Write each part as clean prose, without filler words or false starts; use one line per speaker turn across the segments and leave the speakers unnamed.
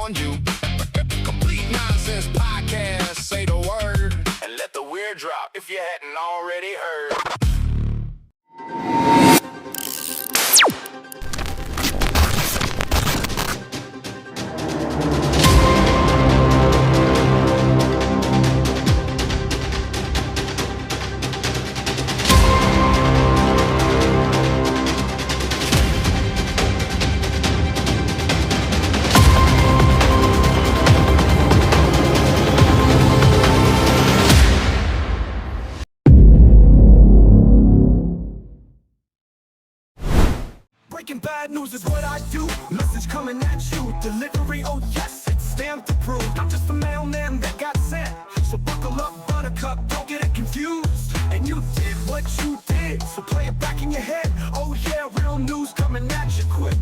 warned you. Complete nonsense podcast, say the word, and let the weird drop if you hadn't already heard.
Breaking bad news is what I do. Message coming at you. Delivery, oh yes, it's stamped approved. I'm just a mailman that got sent. So buckle up, buttercup, don't get it confused. And you did what you did, so play it back in your head. Oh yeah, real news coming at you quick.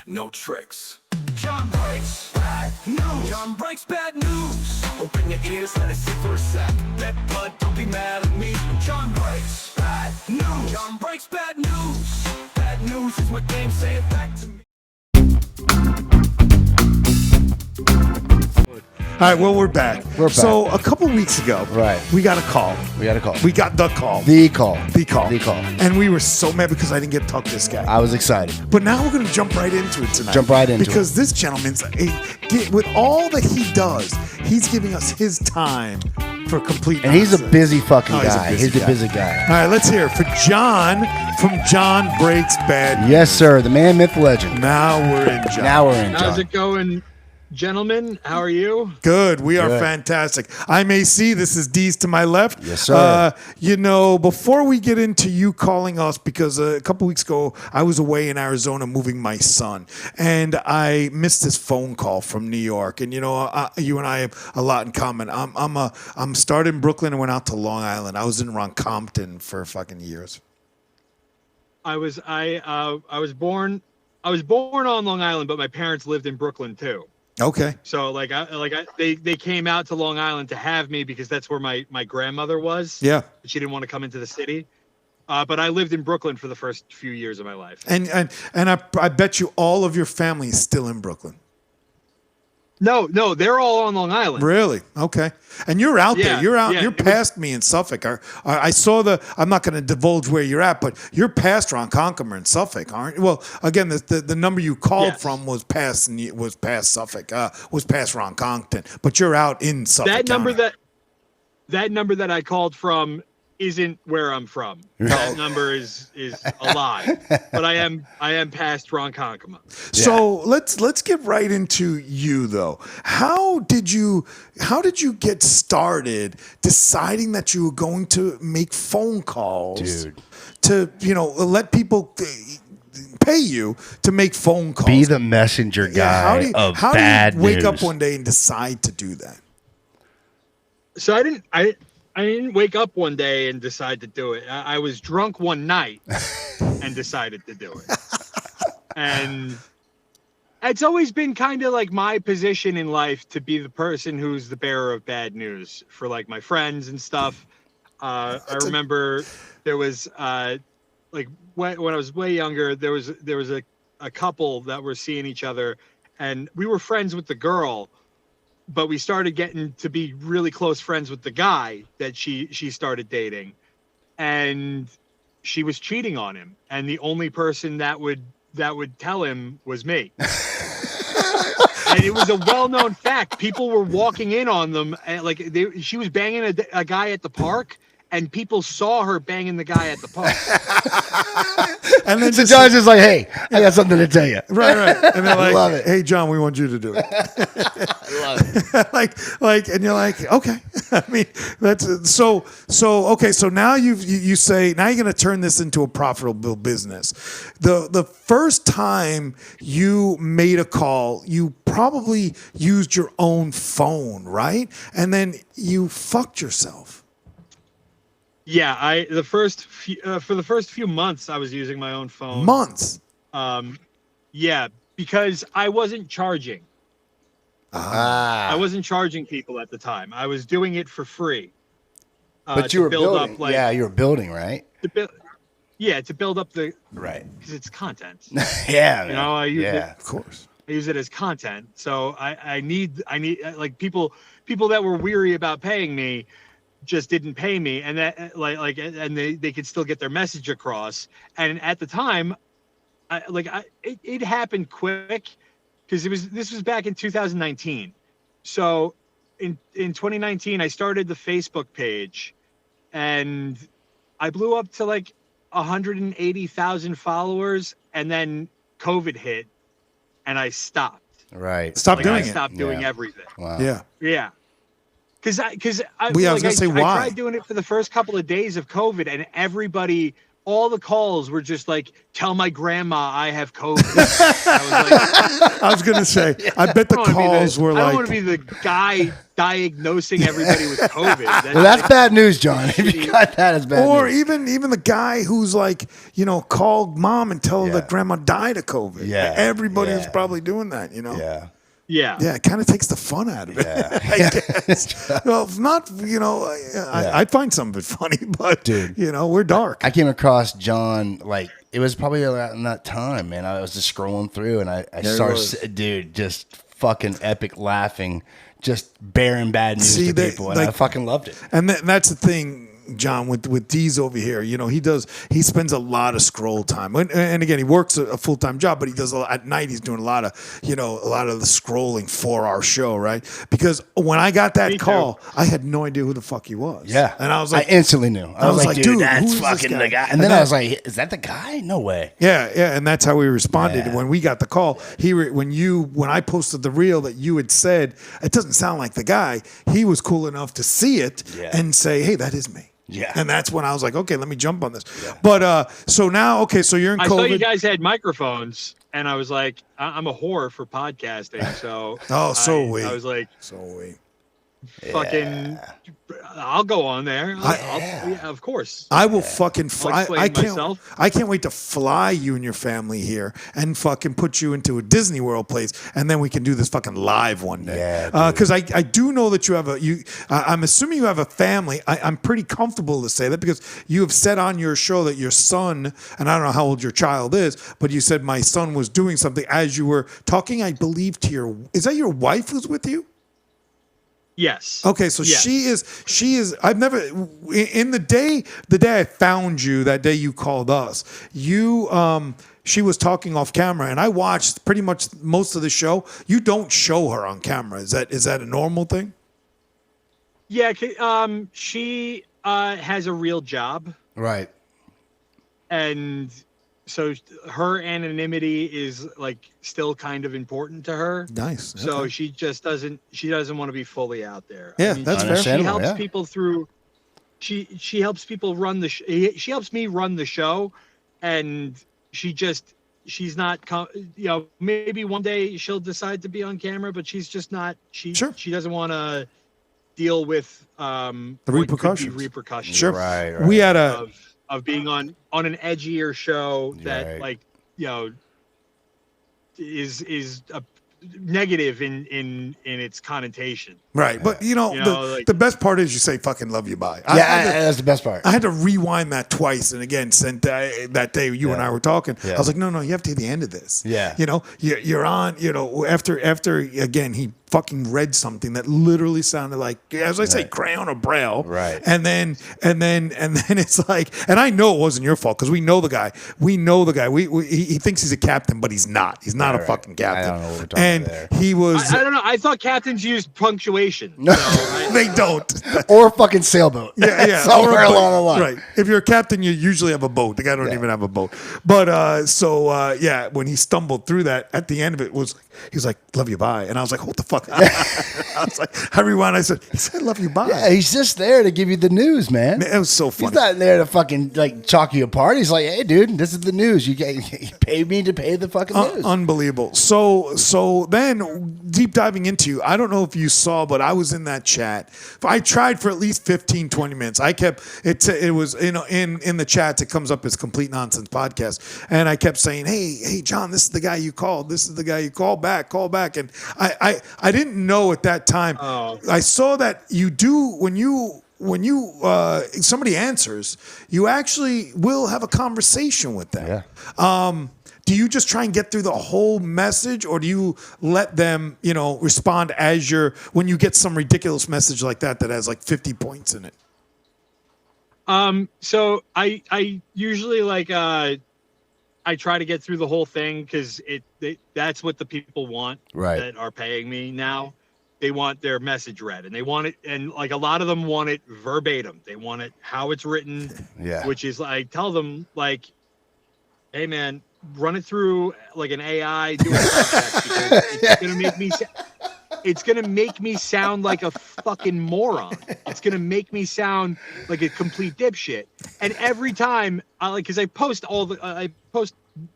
No tricks. John breaks bad news. John breaks bad news. Open your ears, let it sit for a sec. Bet blood, don't be mad at me. John breaks bad news. John breaks bad news. Bad news is what games say it back to me.
All right, well, we're back. So a couple weeks ago, we got a call. We got the call.
The call.
And we were so mad because I didn't get to talk to this guy.
I was excited.
But now we're going to jump right into it tonight. Because this gentleman's, with all that he does, he's giving us his time for complete
And
nonsense.
he's a busy fucking guy.
He's a busy guy. All right, let's hear it for John from John Breaks Bad News.
Yes, sir. The man, myth, legend.
Now we're in, John.
How's it going, gentlemen? How are you?
Good. We are fantastic. I'm AC. This is Dees to my left.
Yes, sir.
Before we get into you calling us, because a couple weeks ago I was away in Arizona moving my son, and I missed this phone call from New York. And you and I have a lot in common. I'm started in Brooklyn and went out to Long Island. I was in Compton for fucking years.
I was born on Long Island, but my parents lived in Brooklyn too.
Okay.
So they came out to Long Island to have me because that's where my grandmother was.
Yeah.
She didn't want to come into the city. But I lived in Brooklyn for the first few years of my life.
And I bet you all of your family is still in Brooklyn.
No, they're all on Long Island.
Really? Okay. And you're out there. You're out. You're past me in Suffolk. I saw I'm not going to divulge where you're at, but you're past Ronkonkoma in Suffolk, aren't you? Well, again, the number you called from was past Suffolk, was past Ronkonkoma, but you're out in Suffolk.
That number that I called from isn't where I'm from. That number is a lie. But I am past Ronkonkoma.
So let's get right into you though. How did you get started deciding that you were going to make phone calls to let people pay you to make phone calls?
Be the messenger guy of bad news.
How do you wake up one day and decide to do that?
So I didn't wake up one day and decide to do it. I was drunk one night and decided to do it. And it's always been kind of like my position in life to be the person who's the bearer of bad news for like my friends and stuff. I remember there was when I was way younger, there was a couple that were seeing each other, and we were friends with the girl. But we started getting to be really close friends with the guy that she started dating, and she was cheating on him. And the only person that would tell him was me. And it was a well-known fact. People were walking in on them, and she was banging a guy at the park, and people saw her banging the guy at the park.
And then the judge is like, "Hey, I got something to tell you."
Right. And they're like,
love it.
"Hey, John, we want you to do it."
I love
it. And you're like, okay. I mean, that's so. Okay, so now you say now you're going to turn this into a profitable business. The first time you made a call, you probably used your own phone, right? And then you fucked yourself.
Yeah, for the first few months I was using my own phone.
Months.
Yeah, because I wasn't charging. I wasn't charging people at the time. I was doing it for free.
But you were building. You were building, right?
To build up the
right
because it's content.
Yeah,
you know, I use it.
Of course.
use it as content. So I need like people that were weary about paying me just didn't pay me, and that and they could still get their message across. And at the time, it happened quick because this was back in 2019. So in 2019, I started the Facebook page, and I blew up to like 180,000 followers, and then COVID hit, and I stopped.
Right.
Stop doing
I
it.
stopped doing everything.
Wow.
Yeah.
Yeah. Because I
was gonna say, why?
I tried doing it for the first couple of days of COVID, and everybody, all the calls were just like, "Tell my grandma I have COVID." I was like,
I was gonna say, I bet the calls were
I don't
like,
want to be the guy diagnosing everybody with COVID.
Well, that's bad news, John. If you got that, it's bad
or
news.
even the guy who's like, call mom and tell her that grandma died of COVID.
Yeah.
Everybody
Yeah.
was probably doing that,
Yeah.
Yeah.
Yeah, it kind of takes the fun out of it.
Yeah.
I guess. Well, if not, I'd find some of it funny, but
Dude.
We're dark.
I came across John, like, it was probably around that time, man. I was just scrolling through, and I started, dude, just fucking epic laughing, just bearing bad news
See,
to people, and I fucking loved it.
And that's the thing, John, with Dees over here. He spends a lot of scroll time, and again, he works a full time job, but he does at night. He's doing a lot of the scrolling for our show, right? Because when I got that call, I had no idea who the fuck he was.
Yeah,
and I was like,
I instantly knew. I was like, dude, that's
who's this
fucking
guy?
the guy. And then I was like, is that the guy? No way.
Yeah, and that's how we responded
Yeah.
when we got the call. When I posted the reel that you had said it doesn't sound like the guy. He was cool enough to see it and say, "Hey, that is me."
Yeah.
And that's when I was like, "Okay, let me jump on this." Yeah. But so now, so you're in
I
COVID.
saw you guys had microphones, and I was like, I'm a whore for podcasting, so I was like, fucking, I'll go on there. Of course.
I will fucking fly. I can't wait to fly you and your family here and fucking put you into a Disney World place, and then we can do this fucking live one day.
Yeah,
because I do know that you have I'm assuming you have a family. I'm pretty comfortable to say that because you have said on your show that your son, and I don't know how old your child is, but you said my son was doing something as you were talking. I believe is that your wife who's with you?
Yes.
Okay, so
yes.
she is. I've never in the day I found you, that day you called us. She was talking off camera, and I watched pretty much most of the show. You don't show her on camera. Is that a normal thing?
Yeah. She has a real job,
Right.
and so her anonymity is like still kind of important to her.
Nice.
So
Okay.
she doesn't want to be fully out there.
Yeah, that's fair.
She helps
yeah.
people through. She helps people run she helps me run the show, and she's not. Maybe one day she'll decide to be on camera, but she's just not. She doesn't want to deal with
The repercussions.
Repercussions.
Sure.
Right.
We had
of being on an edgier show that is a negative in its connotation.
Right, but the best part is you say "fucking love you, bye."
That's the best part.
I had to rewind that twice, and again, sent that day you and I were talking.
Yeah.
I was like, "No, you have to hear the end of this."
Yeah.
You're on. After again, he fucking read something that literally sounded like, as I say, crayon or braille.
Right.
And then it's like, and I know it wasn't your fault because we know the guy. He thinks he's a captain, but he's not. He's not a fucking captain.
I don't know what we're talking
and
there.
he was.
I don't know. I thought captains used punctuation.
No.
They don't.
Or a fucking sailboat.
Yeah.
Somewhere along the line.
Right. If you're a captain, you usually have a boat. The guy don't even have a boat. But when he stumbled through that, at the end of it he was like, "Love you, bye," and I was like, "What the fuck?" I was like, I rewound. I said, "He said, love you, bye."
Yeah, he's just there to give you the news, man.
It was so funny.
He's not there to fucking chalk you apart. He's like, "Hey, dude, this is the news. You paid me to pay the fucking news."
Unbelievable. So then deep diving into, I don't know if you saw, but I was in that chat. I tried for at least 15, 20 minutes. I kept it was in the chats. It comes up as Complete Nonsense Podcast, and I kept saying, "Hey, John, this is the guy you called. This is the guy you called back." And I didn't know at that time.
Oh.
I saw that you do when you somebody answers, you actually will have a conversation with them.
Yeah.
do you just try and get through the whole message, or do you let them, respond when you get some ridiculous message like that has like 50 points in it?
So I usually I try to get through the whole thing because that's what the people want that are paying me now. They want their message read, and they want it, and like a lot of them want it verbatim. They want it how it's written, which is I tell them like, hey man, run it through like an AI, do a check because it's gonna make me sound like a fucking moron. It's gonna make me sound like a complete dipshit. And every time because I post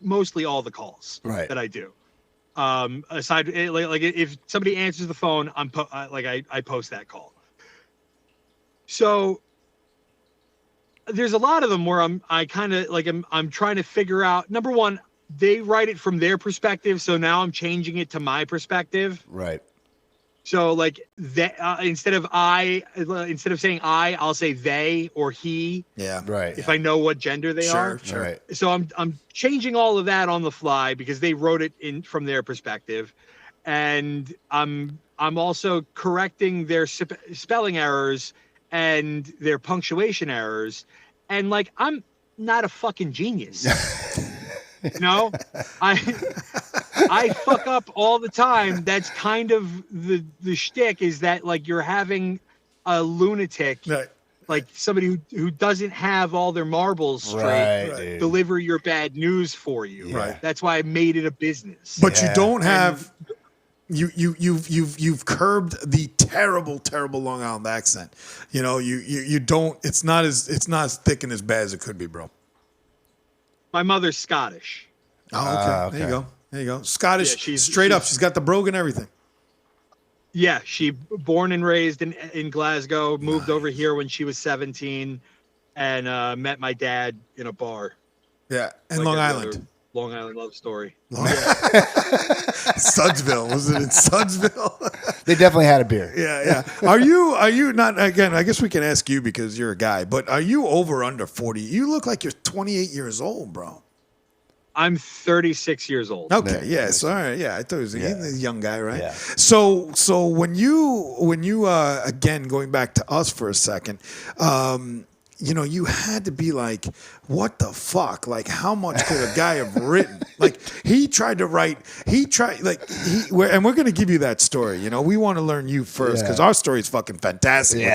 mostly all the calls that I do. Aside like if somebody answers the phone, I post that call. So there's a lot of them where I'm trying to figure out, number one, they write it from their perspective, so now I'm changing it to my perspective.
Right.
So like that instead of saying I'll say they or he.
Yeah.
Right.
If I know what gender they are.
Sure.
Right.
So I'm changing all of that on the fly because they wrote it in from their perspective, and I'm also correcting their spelling errors and their punctuation errors, and like I'm not a fucking genius. I fuck up all the time. That's kind of the shtick, is that like you're having a lunatic, like somebody who doesn't have all their marbles straight, deliver your bad news for you.
Yeah.
Right.
That's why I made it a business.
But you don't have you've curbed the terrible Long Island accent. You don't. It's not as thick and as bad as it could be, bro.
My mother's Scottish.
Oh, okay. There you go. Scottish,
Yeah, she's
straight up. She's got the brogue and everything.
Yeah, she born and raised in Glasgow, moved over here when she was 17, and met my dad in a bar.
Yeah, in
Like
Long
every
Island.
other Long Island love story.
Sudsville. Was it in Sudsville?
They definitely had a beer.
Yeah. Are you not, again, I guess we can ask you because you're a guy, but are you over or under 40? You look like you're 28 years old, bro.
I'm 36 years old.
Okay, yes, all right, yeah. I thought he was a young guy, right?
Yeah.
So when you again, going back to us for a second, you had to be like, what the fuck? Like, how much could a guy have written? Like, and we're going to give you that story. We want to learn you first because our story is fucking fantastic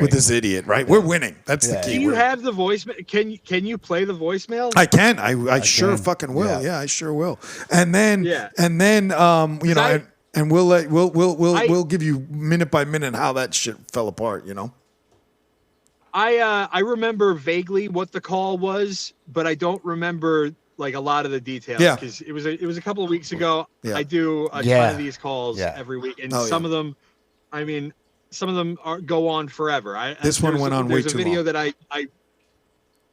with this idiot, right? Yeah. We're winning. That's the key.
Do you have the voicemail? Can you play the voicemail?
I can. I sure fucking will. Yeah, I sure will. And then, and we'll give you minute by minute how that shit fell apart.
I remember vaguely what the call was, but I don't remember like a lot of the details.
Yeah,
because it was a couple of weeks ago.
Yeah.
I do a ton of these calls every week, and some of them go on forever.
This one went on way too long.
There's a video that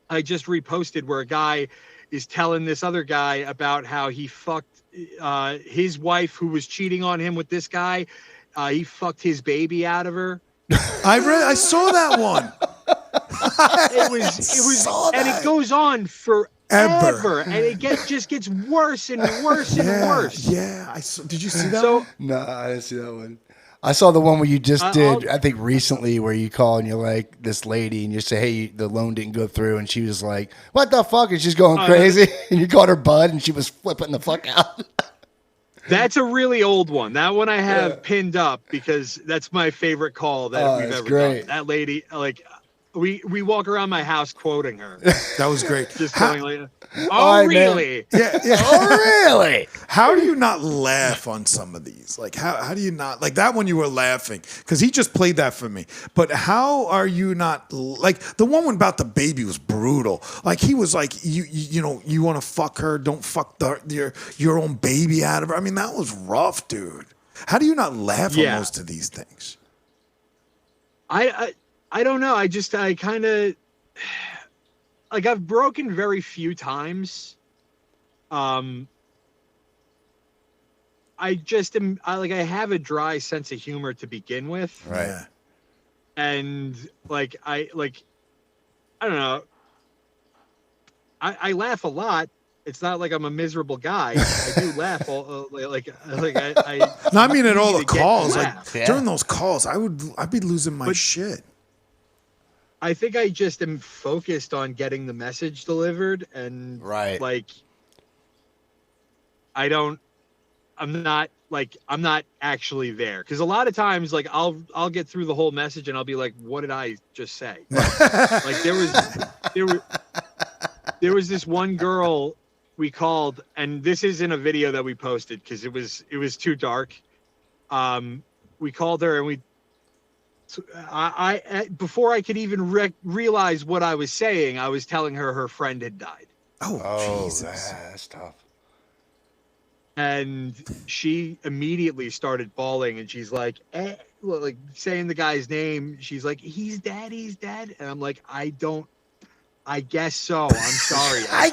I just reposted where a guy is telling this other guy about how he fucked his wife who was cheating on him with this guy. He fucked his baby out of her.
I saw that one.
It was, and it goes on forever, and it just gets worse and worse and worse.
Yeah, did you see that one?
No, I didn't see that one. I saw the one where you just did, I think recently, where you call and you're like this lady and you say, hey, the loan didn't go through, and she was like, what the fuck? And she's going crazy, and you called her bud, and she was flipping the fuck out.
That's a really old one. That one I have pinned up because that's my favorite call that we've ever done. That lady, like, we walk around my house quoting her.
That was great.
Just going like, oh, really?
Yeah.
Oh, really?
How do you not laugh on some of these? Like, how do you not, like that one you were laughing because he just played that for me. But how are you not, like the one about the baby was brutal. Like he was like, you want to fuck her, don't fuck your own baby out of her. I mean, that was rough, dude. How do you not laugh on most of these things?
I don't know. I kind of like I've broken very few times. I have a dry sense of humor to begin with.
Right.
Yeah.
And I don't know. I laugh a lot, it's not like I'm a miserable guy. I do laugh I
No, I mean at all the
need to get
calls.
a
Like
laugh.
during those calls, I'd be losing my shit.
I think I just am focused on getting the message delivered, and
Right.
like I'm not actually there, because a lot of times like I'll get through the whole message and I'll be like, what did I just say? Like there was this one girl we called, and this is in a video that we posted because it was too dark. We called her and I before I could even realize what I was saying, I was telling her friend had died.
Oh, Jesus.
That's tough.
And she immediately started bawling, and she's like, like saying the guy's name. She's like, he's dead. And I'm like, I guess so. I'm sorry. I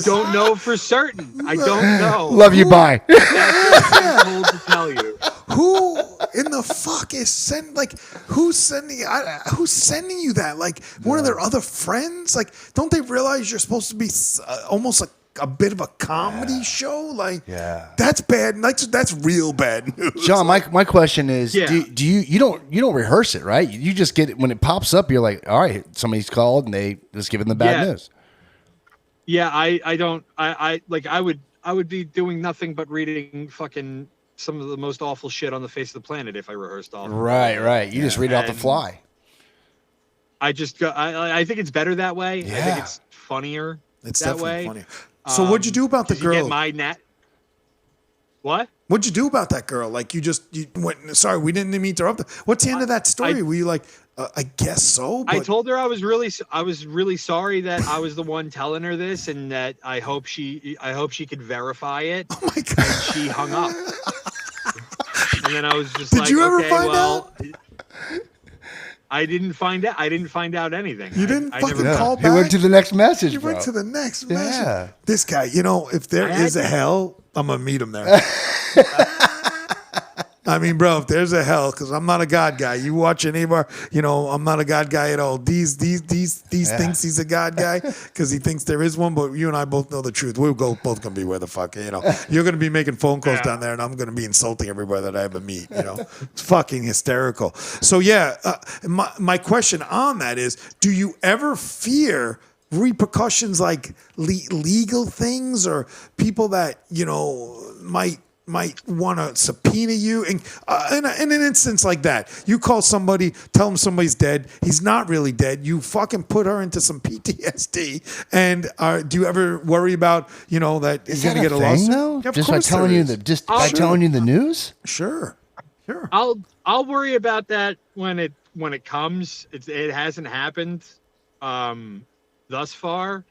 don't know for certain. I don't know.
Love you. Bye.
That's what I'm told to tell you.
Who in the fuck is who's sending you that? Like one of their other friends? Like, don't they realize you're supposed to be almost like a bit of a comedy show? Like, that's bad. That's real bad news.
John, my question is,
Yeah.
do you don't rehearse it, right? You just get it when it pops up. You're like, all right, somebody's called and they just giving the bad news.
Yeah, I don't. I would be doing nothing but reading fucking some of the most awful shit on the face of the planet if I rehearsed all.
Right. You just read it off the fly.
I just go. I think it's better that way. I
Yeah.
think it's funnier.
It's
that
definitely
way.
funny. So what'd you do about the
'Cause you
girl?
get my net. What?
What'd you do about that girl? Like you went. Sorry, we didn't mean to interrupt. What's the end of that story? Were you like, I guess so? But
I told her I was really sorry that I was the one telling her this, and that I hope she could verify it.
oh my god!
And she hung up. And then I was just
Did
like,
you ever
okay,
find
well,
out?
I didn't find out. I didn't find out anything.
You didn't
I
fucking
never,
call
He
back.
went to the next message,
You
bro.
went to the next
Yeah.
message. This guy, if there
I had
is a
to-
hell, I'm gonna meet him there. I mean, bro, if there's a hell, because I'm not a God guy. You watch any of our, I'm not a God guy at all. Dees thinks he's a God guy because he thinks there is one, but you and I both know the truth. We're both gonna be where the fuck, You're gonna be making phone calls down there, and I'm gonna be insulting everybody that I ever meet. It's fucking hysterical. So my question on that is, do you ever fear repercussions like legal things or people that might want to subpoena you? And in an instance like that, you call somebody, tell them somebody's dead. He's not really dead. You fucking put her into some PTSD. And do you ever worry about, that
Is
you're
that
going to get a
thing,
lawsuit?
though?
Yeah, of
Just by
course
telling
there
you
is.
by telling you the news?
Sure.
I'll worry about that when it comes. It hasn't happened thus far.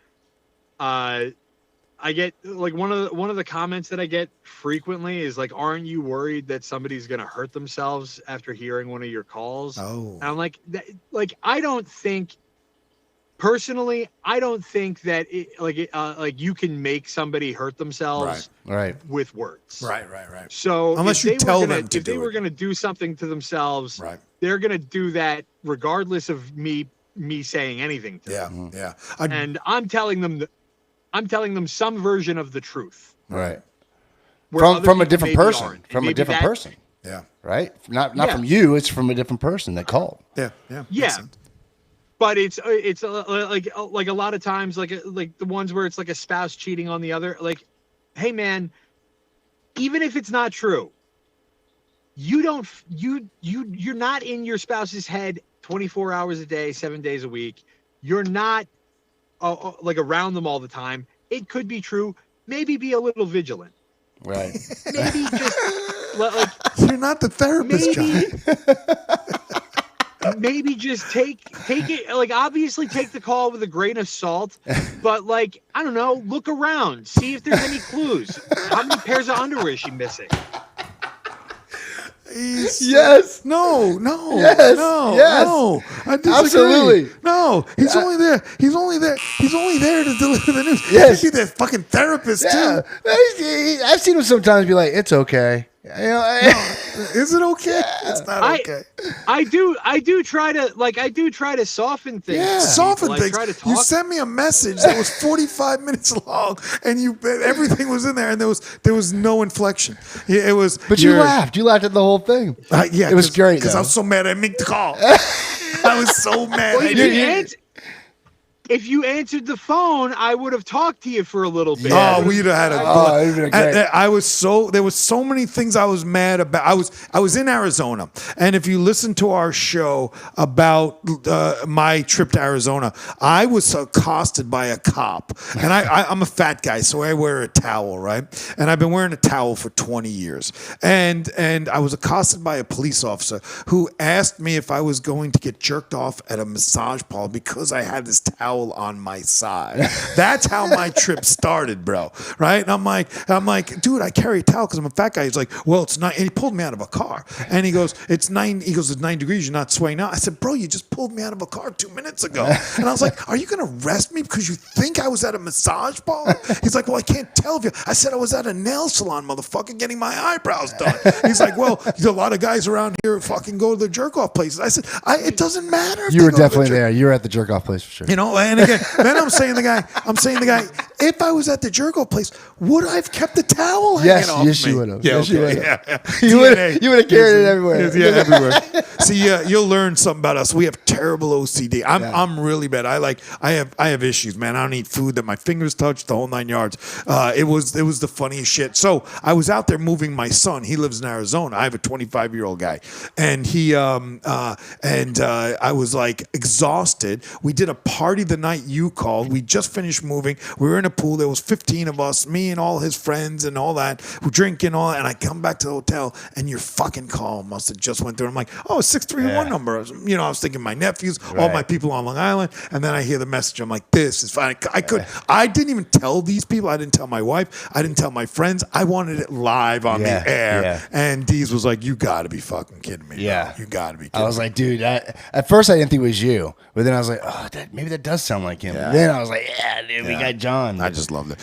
I get like one of the comments that I get frequently is like, aren't you worried that somebody's going to hurt themselves after hearing one of your calls?
Oh.
And I'm like, I don't think personally, that you can make somebody hurt themselves
Right.
with words.
Right.
So
Unless
if
you
they
tell
were gonna,
them to
if they
do
were
it.
going to do something to themselves,
Right.
they're going to do that regardless of me saying anything to them.
Yeah.
And I'm telling them some version of the truth.
Right.
where other
From a
people
different
maybe
person.
aren't. And
From a
maybe
different
that-
person.
Yeah.
Right? Not
Yeah.
from you, it's from a different person that called.
Yeah.
Yeah.
Makes sense.
But it's like a lot of times like the ones where it's like a spouse cheating on the other. Like, hey man, even if it's not true, you're not in your spouse's head 24 hours a day, 7 days a week. You're not like around them all the time. It could be true. Maybe be a little vigilant.
Right.
Maybe just like
You're not the therapist, John.
maybe just take it, like obviously take the call with a grain of salt, but like, I don't know, look around, see if there's any clues. How many pairs of underwear is she missing?
Yes.
No.
Yes.
No.
Yes.
No. I disagree.
Absolutely.
No. He's only there. He's only there to deliver the news.
Yes.
He'd be the fucking therapist
Yeah.
too.
I've seen him sometimes be like, it's okay.
Is it okay? It's not okay.
I do try to soften things.
Yeah,
for
soften
people.
things.
I try to talk.
You sent me a message that was 45 minutes long, and everything was in there, and there was no inflection. It was.
But you laughed. You laughed at the whole thing.
Yeah,
it was great
because I was so mad I made the call. I was so mad.
If you answered the phone, I would have talked to you for a little bit.
Oh, we'd have had a.
it'd been great.
There was so many things I was mad about. I was in Arizona, and if you listen to our show about my trip to Arizona, I was accosted by a cop, and I'm a fat guy, so I wear a towel, right? And I've been wearing a towel for 20 years, and I was accosted by a police officer who asked me if I was going to get jerked off at a massage parlor because I had this towel on my side. That's how my trip started, bro. Right? And I'm like, dude, I carry a towel because I'm a fat guy. He's like, well, it's 9. And he pulled me out of a car. And he goes, it's 9. He goes, it's 9 degrees. You're not sweating out. I said, bro, you just pulled me out of a car 2 minutes ago. And I was like, are you going to arrest me because you think I was at a massage parlor? He's like, well, I can't tell if you. I said I was at a nail salon, motherfucker, getting my eyebrows done. He's like, well, there's a lot of guys around here fucking go to the jerk off places. I said, it doesn't matter. If
you were definitely there. You were at the jerk off place for sure.
You know, and again, then I'm saying the guy, if I was at the jerk-off place, would I have kept the towel hanging off me?
Yes, you would have.
Yeah,
yes, you would
yeah,
have. You would have carried it everywhere.
Yeah, everywhere. See, you'll learn something about us. We have terrible OCD. I'm really bad. I have issues, man. I don't eat food that my fingers touch, the whole 9 yards. It was the funniest shit. So I was out there moving my son. He lives in Arizona. I have a 25-year-old guy, and I was like exhausted. We did a party the night you called. We just finished moving. We were in a pool. There was 15 of us, me and all his friends and all that. We're drinking all that. And I come back to the hotel, and your fucking call must have just went through. I'm like, oh, 631 number. You know, I was thinking my nephews, all my people on Long Island. And then I hear the message. I'm like, this is fine. I didn't even tell these people. I didn't tell my wife. I didn't tell my friends. I wanted it live on the air.
Yeah.
And Dees was like, you got to be fucking kidding me.
Yeah.
Bro. You got to be kidding me.
I was like, dude, at first I didn't think it was you. But then I was like, oh, maybe that does sound like him.
Yeah.
Then I was like, yeah, dude, we got John.
I just loved it.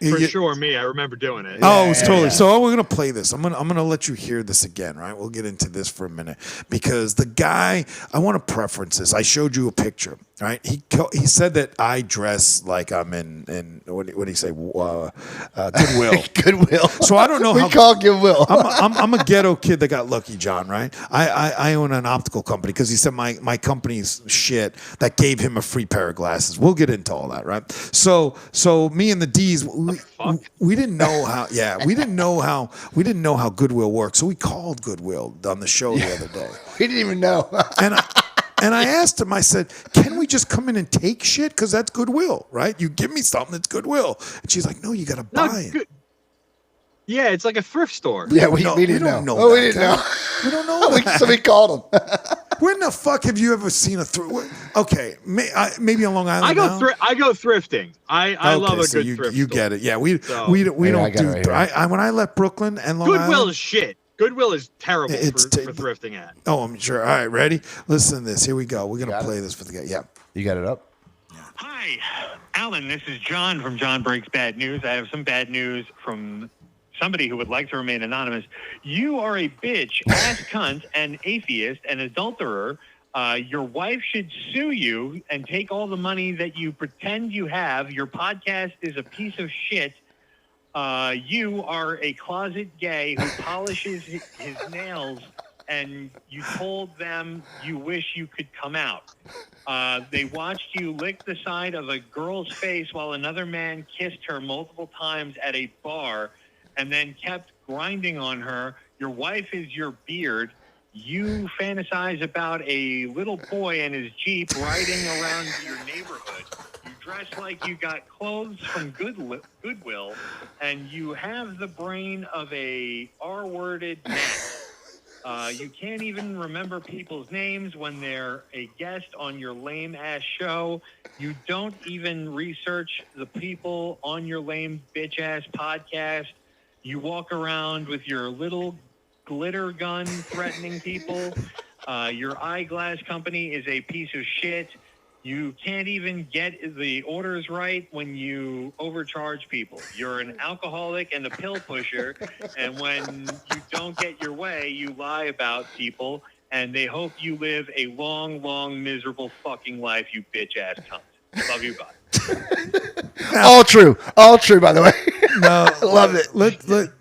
For sure, me. I remember doing it.
Oh, it was totally. So we're gonna play this. I'm gonna let you hear this again, right? We'll get into this for a minute because the guy. I want to preference this. I showed you a picture, right? He said that I dress like I'm in what did he say? Goodwill.
Goodwill.
So I don't know how.
We call Goodwill.
I'm a ghetto kid that got lucky, John. Right? I own an optical company because he said my company's shit that gave him a free pair of glasses. We'll get into all that, right? So me and the Dees. We didn't know how. Yeah, we didn't know how Goodwill works. So we called Goodwill on the show the other day.
We didn't even know.
And I asked him. I said, "Can we just come in and take shit? Because that's Goodwill, right? You give me something that's Goodwill." And she's like, "No, you got to buy it."
Yeah, it's like a thrift store.
Yeah, we didn't know. Oh, we didn't know.
We don't know.
So we called him.
When the fuck have you ever seen a thrift? Okay, maybe on Long Island.
I go thrifting. I love a good thrift store.
You get it. Yeah, we don't do. When I left Brooklyn and Long Island,
Goodwill is shit. Goodwill is terrible for thrifting at.
Oh, I'm sure. All right, ready? Listen to this. Here we go. We're gonna play this for the guy. Yeah.
You got it up?
Hi, Alan. This is John from John Breaks Bad News. I have some bad news from somebody who would like to remain anonymous. You are a bitch, ass cunt, an atheist, an adulterer. Your wife should sue you and take all the money that you pretend you have. Your podcast is a piece of shit. You are a closet gay who polishes his nails, and you told them you wish you could come out. They watched you lick the side of a girl's face while another man kissed her multiple times at a bar and then kept grinding on her. Your wife is your beard. You fantasize about a little boy and his Jeep riding around your neighborhood. You dress like you got clothes from Goodwill, and you have the brain of a R-worded man. You can't even remember people's names when they're a guest on your lame-ass show. You don't even research the people on your lame bitch-ass podcast. You walk around with your little glitter gun threatening people. Your eyeglass company is a piece of shit. You can't even get the orders right when you overcharge people. You're an alcoholic and a pill pusher, and when you don't get your way, you lie about people, and they hope you live a long, long, miserable fucking life, you bitch-ass cunt. Love you, bye.
All true, by the way.
No,
Love it.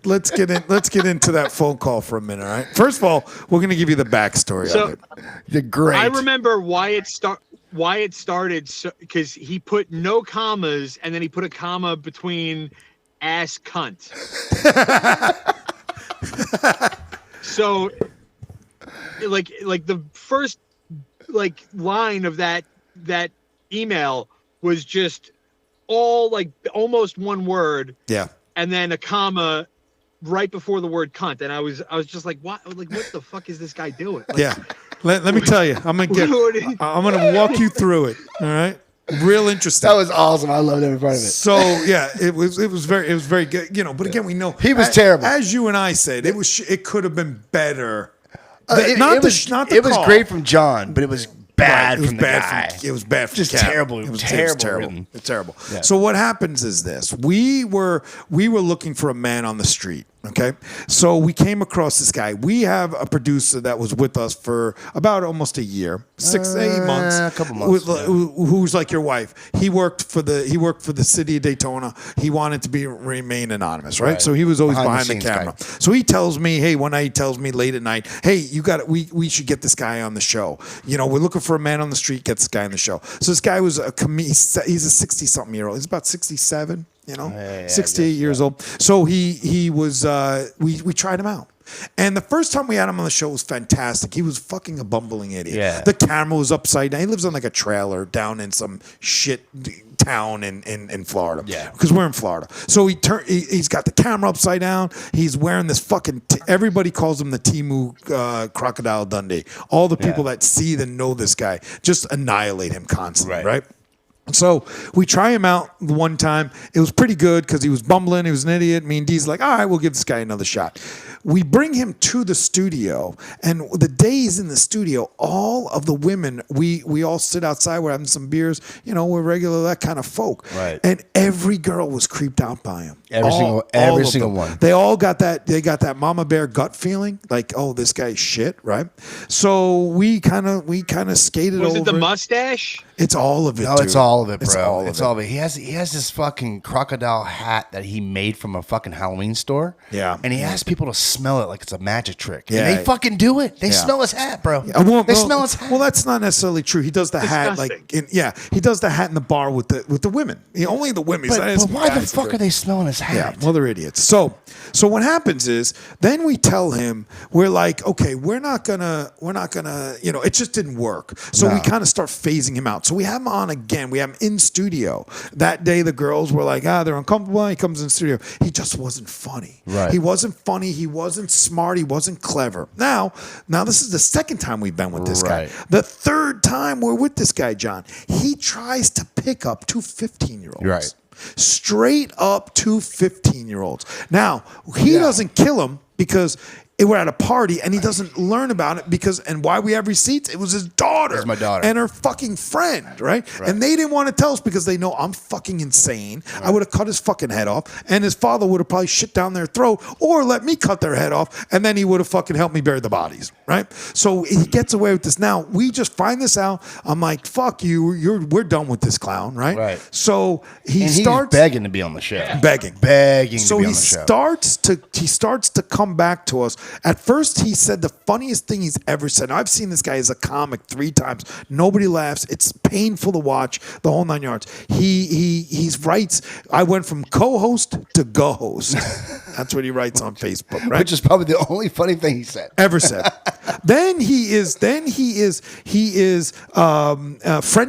Let's get into that phone call for a minute. All right. First of all, we're gonna give you the backstory of it.
You're great.
I remember why it started because he put no commas and then he put a comma between ass cunt. So like the first line of that email was just all almost one word.
Yeah.
And then a comma right before the word cunt. And I was just like, what the fuck is this guy doing?
Yeah. Let me tell you, I'm gonna walk you through it. All right. Real interesting.
That was awesome. I loved every part of it.
So yeah, it was very good. You know, but again, we know
He was terrible.
As you and I said, it could have been better.
It was great from John, but it was bad from the guy.
It was bad from
Just
Capt.
terrible.
It was
Terrible
terrible.
written.
It's terrible.
Yeah.
So what happens is this: we were looking for a man on the street. Okay, so we came across this guy. We have a producer that was with us for about almost a year, 6-8 months,
a couple months,
who's like your wife. He worked for the city of Daytona. He wanted to remain anonymous, right? So he was always behind the camera.
Guy.
So he tells me, hey, one night he tells me late at night, hey, we should get this guy on the show. You know, we're looking for a man on the street. Get this guy on the show. So this guy was he's a 60-something-year-old. He's about 67. You know, 68 years old. So he was, we tried him out. And the first time we had him on the show was fantastic. He was fucking a bumbling idiot.
Yeah.
The camera was upside down. He lives on like a trailer down in some shit town in Florida.
Yeah.
Because we're in Florida. So he's got the camera upside down. He's wearing this fucking, everybody calls him the Timu Crocodile Dundee. All the people that see and know this guy just annihilate him constantly, right? So we try him out one time. It was pretty good because he was bumbling. He was an idiot. Me and Dees like, all right, we'll give this guy another shot. We bring him to the studio, and the day he's in the studio, all of the women, we all sit outside. We're having some beers. You know, we're regular, that kind of folk.
Right.
And every girl was creeped out by him.
Every single one.
They all got that. They got that mama bear gut feeling, like, oh, this guy's shit, right? So we kind of skated over.
Was it the mustache?
It's all of it.
No,
dude.
it's all of it, bro.
It's all of it.
He has this fucking crocodile hat that he made from a fucking Halloween store.
Yeah.
And he asks people to smell it like it's a magic trick.
Yeah.
And they fucking do it. They smell his hat, bro. They smell his hat.
Well, that's not necessarily true. He does the hat he does the hat in the bar with the women. Only the women.
But why the fuck are they smelling his hat?
Yeah, well, they're idiots. So what happens is then we tell him, we're like, okay, we're not gonna, you know, it just didn't work. So we kind of start phasing him out. So we have him on again. We have him in studio. That day the girls were like, they're uncomfortable. He comes in studio. He just wasn't funny.
Right.
He wasn't funny. He wasn't smart. He wasn't clever. Now this is the second time we've been with this guy. The third time we're with this guy, John. He tries to pick up 2 15-year-olds.
Right.
Straight up 2 15-year-olds. Now, he doesn't kill him because we're at a party and he doesn't learn about it and why we have receipts? It was his daughter.
It was my daughter.
And her fucking friend, right? And they didn't want to tell us because they know I'm fucking insane. I would have cut his fucking head off and his father would have probably shit down their throat or let me cut their head off and then he would have fucking helped me bury the bodies, right? So he gets away with this. Now, we just find this out. I'm like, fuck you. We're done with this clown, right?
Right.
So
He's begging to be on the show.
Begging
So
to be on the show. He starts to come back to us. At first, he said the funniest thing he's ever said. Now, I've seen this guy as a comic 3 times. Nobody laughs. It's painful to watch. The whole 9 yards. He writes. I went from co-host to go-host. That's what he writes on Facebook, right?
Which is probably the only funny thing he said.
Ever said. Then he is friending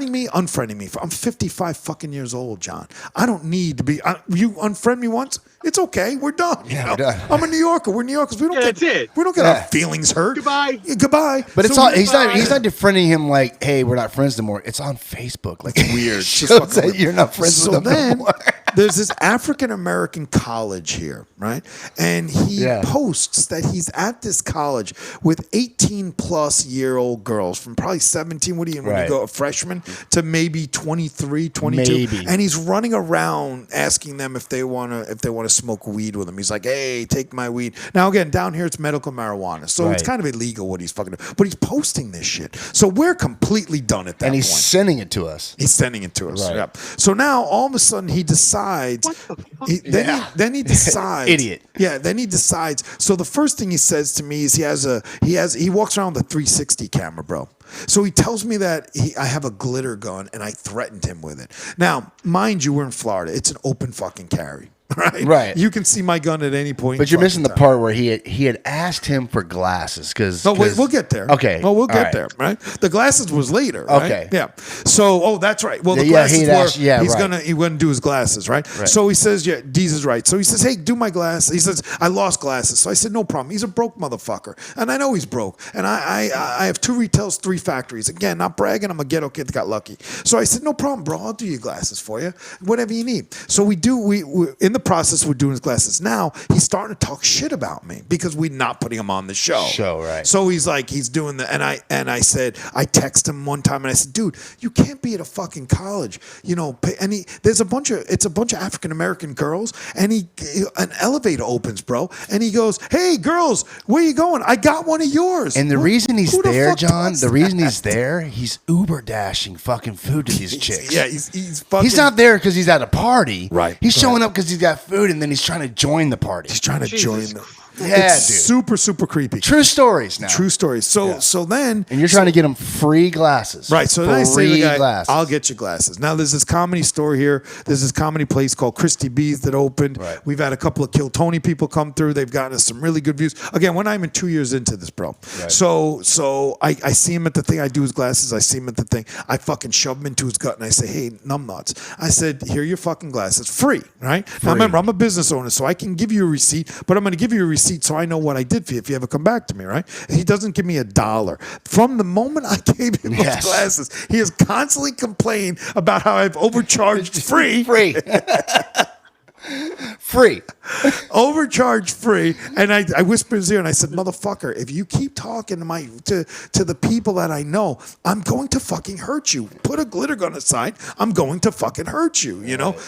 me, unfriending me. I'm 55 fucking years old, John. I don't need to be. You unfriend me once, It's okay. We're done.
Yeah, we're done.
I'm a New Yorker. We're New Yorkers. We don't
Yeah,
get
that's it.
We don't get our feelings hurt.
Goodbye.
Yeah, goodbye.
But it's
So
all
we-
he's not defriending him like, hey, we're not friends no more. It's on Facebook. Like
It's weird. It's just
shows
fucking
that
weird.
you're not friends
So
with them
then,
no more.
there's this African American college here, right? And he
Yeah.
posts that he's at this college with 18-plus-year-old girls from probably 17. What do you when you
Right.
go a freshman to maybe 23, 22,
Maybe.
and he's running around asking them if they want to smoke weed with him. He's like, "Hey, take my weed." Now again, down here it's medical marijuana, so it's
Right.
kind of illegal what he's fucking doing. But he's posting this shit, so we're completely done at that
And he's
point.
sending it to us.
He's sending it to us.
Right.
Yep. So now all of a sudden he decides.
What the fuck?
Then he decides.
Idiot.
Yeah. Then he decides. So the first thing he says to me is he walks around with a 360 camera, bro. So he tells me that I have a glitter gun and I threatened him with it. Now, mind you, we're in Florida. It's an open fucking carry. Right.
Right.
You can see my gun at any point.
But
in
you're missing the
fucking time.
part where he had asked him for glasses because.
No, wait, we'll get there.
Okay.
Well, we'll
all
get
right.
there, right? The glasses was later, right?
Okay.
Yeah. So, that's right. Well, the
Yeah,
glasses
he'd
were,
asked- yeah,
he's
right.
he wouldn't do his glasses, right? So he says, yeah, Dees is right. So he says, hey, do my glasses. He says, I lost glasses. So I said, no problem. He's a broke motherfucker. And I know he's broke. And I have 2 retails, 3 factories. Again, not bragging. I'm a ghetto kid that got lucky. So I said, no problem, bro. I'll do your glasses for you. Whatever you need. So we in the process, we're doing his glasses. Now he's starting to talk shit about me because we're not putting him on the show.
Right.
So he's like, he's doing the, and I said, I text him one time and I said, dude, you can't be at a fucking college, and it's a bunch of African American girls, and an elevator opens, bro, and he goes, hey girls, where you going? I got one of yours.
And the reason he's
Who the
there,
fuck
John,
does
the reason
that?
he's there, he's Uber dashing fucking food to these chicks.
Yeah, he's fucking.
He's not there because he's at a party.
Right.
He's showing up because he's got food, and then he's trying to join the party.
He's trying to
Jesus
join them.
Yeah,
It's
dude.
super, super creepy.
True stories now.
True stories. So then.
And you're trying to get him free glasses.
Right, so then I say to the
Free
guy,
glasses.
I'll get you glasses. Now, there's this comedy store here. There's this comedy place called Christy B's that opened.
Right.
We've had a couple of Kill Tony people come through. They've gotten us some really good views. Again, we're not even 2 years into this, bro.
Right.
So I see him at the thing. I do his glasses. I see him at the thing. I fucking shove him into his gut, and I say, hey, numbnuts. I said, here are your fucking glasses. Free, right? Now, remember, I'm a business owner, so I can give you a receipt, but I'm going to give you a receipt so I know what I did for you if you ever come back to me, right? He doesn't give me $1. From the moment I gave him those glasses, he has constantly complained about how I've overcharged free.
Free. Free.
Overcharged free. And I whispered in his ear and I said, motherfucker, if you keep talking to the people that I know, I'm going to fucking hurt you. Put a glitter gun aside, I'm going to fucking hurt you,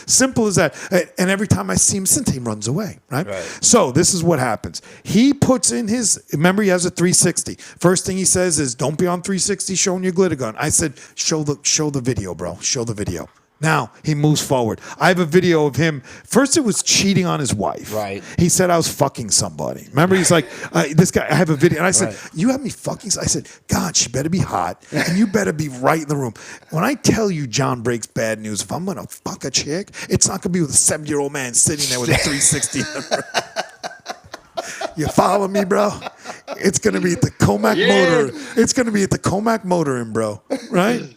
Simple as that. And every time I see him, Sinte runs away, right? So this is what happens. He puts in remember he has a 360. First thing he says is, don't be on 360 showing your glitter gun. I said, show the video, bro. Show the video. Now he moves forward. I have a video of him. First, it was cheating on his wife.
Right.
He said I was fucking somebody. Remember, he's like, this guy. I have a video, and I said, you have me fucking. I said, God, she better be hot, and you better be right in the room. When I tell you, John breaks bad news. If I'm gonna fuck a chick, it's not gonna be with a 7-year-old man sitting there with a 360. You follow me, bro? It's gonna be at the Comac Motor. It's gonna be at the Comac Motor Inn, bro. Right?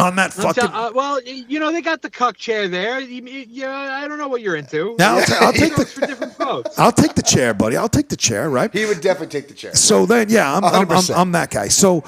On that fucking.
Well, they got the cuck chair there. I don't know what you're into.
Now I'll take
It's for different folks.
I'll take the chair, buddy. I'll take the chair, right?
He would definitely take the chair.
So then, yeah, I'm
100%.
that guy. So,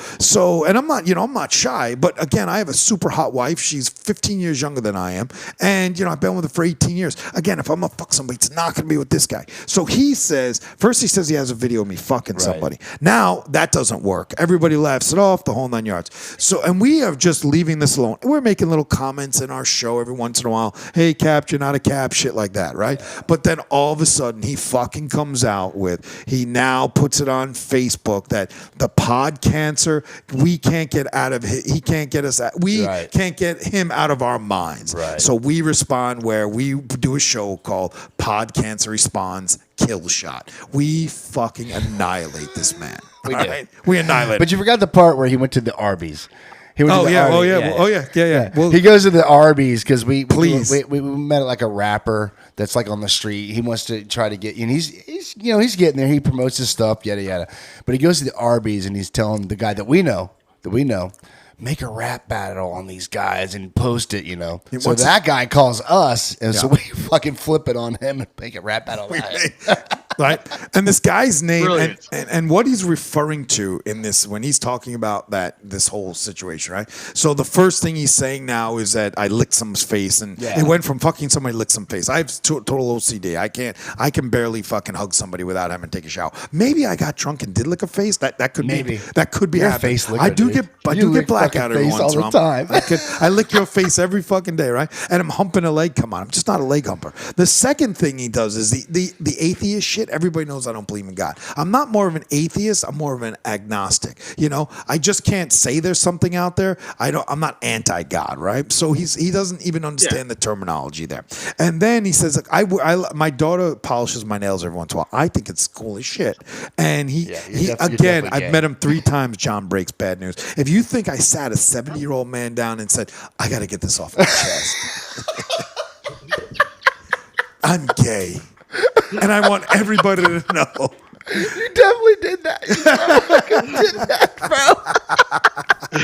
and I'm not, I'm not shy. But again, I have a super hot wife. She's 15 years younger than I am, and I've been with her for 18 years. Again, if I'm gonna fuck somebody, it's not gonna be with this guy. So he says he has a video of me fucking somebody. Now that doesn't work. Everybody laughs it off, the whole 9 yards. So, and we are just leaving this alone. We're making little comments in our show every once in a while. Hey, Capt, you're not a Capt, shit like that, right? But then all of a sudden, he fucking comes out with, he now puts it on Facebook that the pod cancer, we can't get out of it. He can't get us out. We can't get him out of our minds.
Right.
So we respond where we do a show called Pod Cancer Responds Kill Shot. We fucking annihilate this man.
We
all
do.
right? We annihilate
But you forgot the part where he went to the Arby's. He went to the Arby's.
Well,
he goes to the Arby's because we
Please.
met like a rapper that's like on the street. He wants to try to get, and he's getting there. He promotes his stuff, yada yada. But he goes to the Arby's and he's telling the guy that we know make a rap battle on these guys and post it, you know. So
what's-
that guy calls us, and so
Yeah.
we fucking flip it on him and make a rap battle.
Right, and this guy's name
Brilliant.
and what he's referring to in this when he's talking about this whole situation, right? So the first thing he's saying now is that I licked someone's face, and
Yeah.
it went from fucking somebody licked some face. I have total OCD. I can barely fucking hug somebody without having to take a shower. Maybe I got drunk and did lick a face. That could
Maybe.
be
You're a
happening.
face licker,
I do
dude.
get
You lick
blackout
fucking
every
face
once in a
all the
while.
time.
I lick your face every fucking day, right? And I'm humping a leg. Come on, I'm just not a leg humper. The second thing he does is the atheist shit. Everybody knows I don't believe in God. I'm not more of an atheist. I'm more of an agnostic. You know, I just can't say there's something out there. I'm not anti-God, right? So he doesn't even understand the terminology there. And then he says, like, my daughter polishes my nails every once in a while. I think it's cool as shit. And he
you're
again,
definitely
I've
gay.
met him 3 times. John Breaks Bad News. If you think I sat a 70-year-old man down and said, I got to get this off my chest. I'm gay. And I want everybody to know.
You definitely did that. You fucking did that, bro.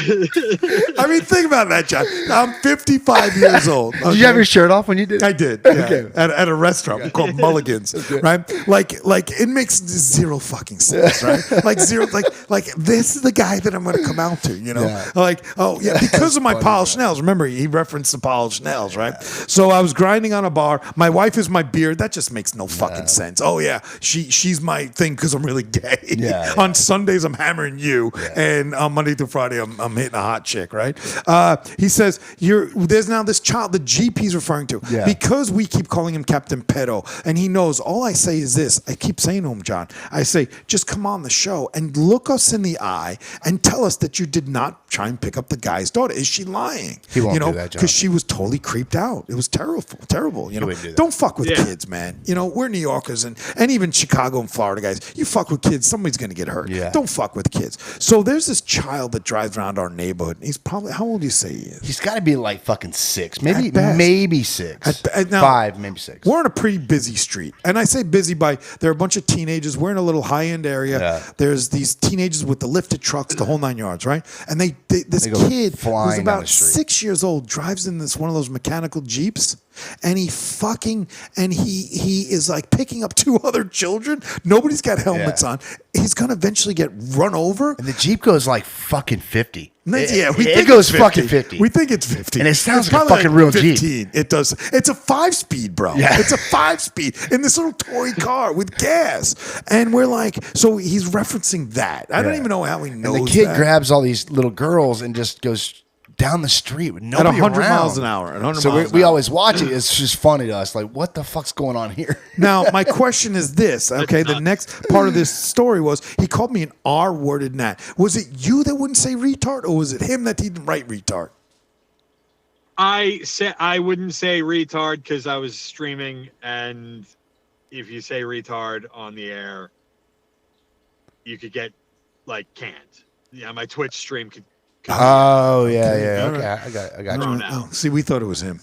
I mean, think about that, John. I'm 55 years old.
Did you have your shirt off when you did it?
I did. Yeah.
Okay.
At a restaurant called Mulligan's, right? Like it makes zero fucking sense, right? Like zero, like this is the guy that I'm going to come out to, you know?
Yeah.
Like, oh yeah, because of my
funny,
polished nails. Remember, he referenced the polished nails, right? So I was grinding on a bar. My wife is my beard. That just makes no fucking sense. Oh yeah, she's my thing because I'm really gay.
Yeah,
On Sundays I'm hammering you, and on Monday through Friday I'm hitting a hot chick, right? He says there's now this child, the Jeep he's referring to,
Yeah.
because we keep calling him Captain Pedo, and he knows. All I say is this. I keep saying to him, John. I say, just come on the show and look us in the eye and tell us that you did not try and pick up the guy's daughter. Is she lying?
He won't
you know,
do that, John.
because she was totally creeped out. It was terrible. You know,
wouldn't do that.
don't fuck with
Yeah.
kids, man. You know, we're New Yorkers and even Chicago and Florida guys. You fuck with kids, somebody's gonna get hurt.
Yeah.
Don't fuck with kids. So there's this child that drives around our neighborhood. He's probably, how old do you say he is?
He's got to be like fucking 6,
At best.
maybe 6,
Now,
5, maybe 6.
We're on a pretty busy street. And I say busy by there are a bunch of teenagers. We're in a little high-end area.
Yeah.
There's these teenagers with the lifted trucks, the whole 9 yards, right? And this
They go
kid who's
flying down
about
the street.
6 years old drives in one of those mechanical Jeeps. And he is like picking up 2 other children. Nobody's got helmets
Yeah.
on. He's gonna eventually get run over.
And the Jeep goes like fucking 50.
Yeah, we
it
think
goes
it's
fucking 50.
We think it's 50.
And it sounds
It's
like a
probably
fucking real Jeep.
15. It does. It's a 5-speed, bro.
Yeah.
It's a 5-speed in this little toy car with gas. And we're like, so he's referencing that. I don't
Yeah.
even know how he knows
And the kid
that.
grabs all these little girls and just goes down the street with
At
nobody
100
around.
miles an hour. At 100
So
miles
we
an hour.
always watch it. It's just funny to us. Like, what the fuck's going on here?
Now, my question is this. Okay, the next part of this story was he called me an R-worded gnat. Was it you that wouldn't say retard, or was it him that didn't write retard?
I wouldn't say retard because I was streaming, and if you say retard on the air, you could get like canned. Yeah, my Twitch stream could
Oh, yeah.
All
Okay,
right.
I got you.
Oh, see, we thought it was him.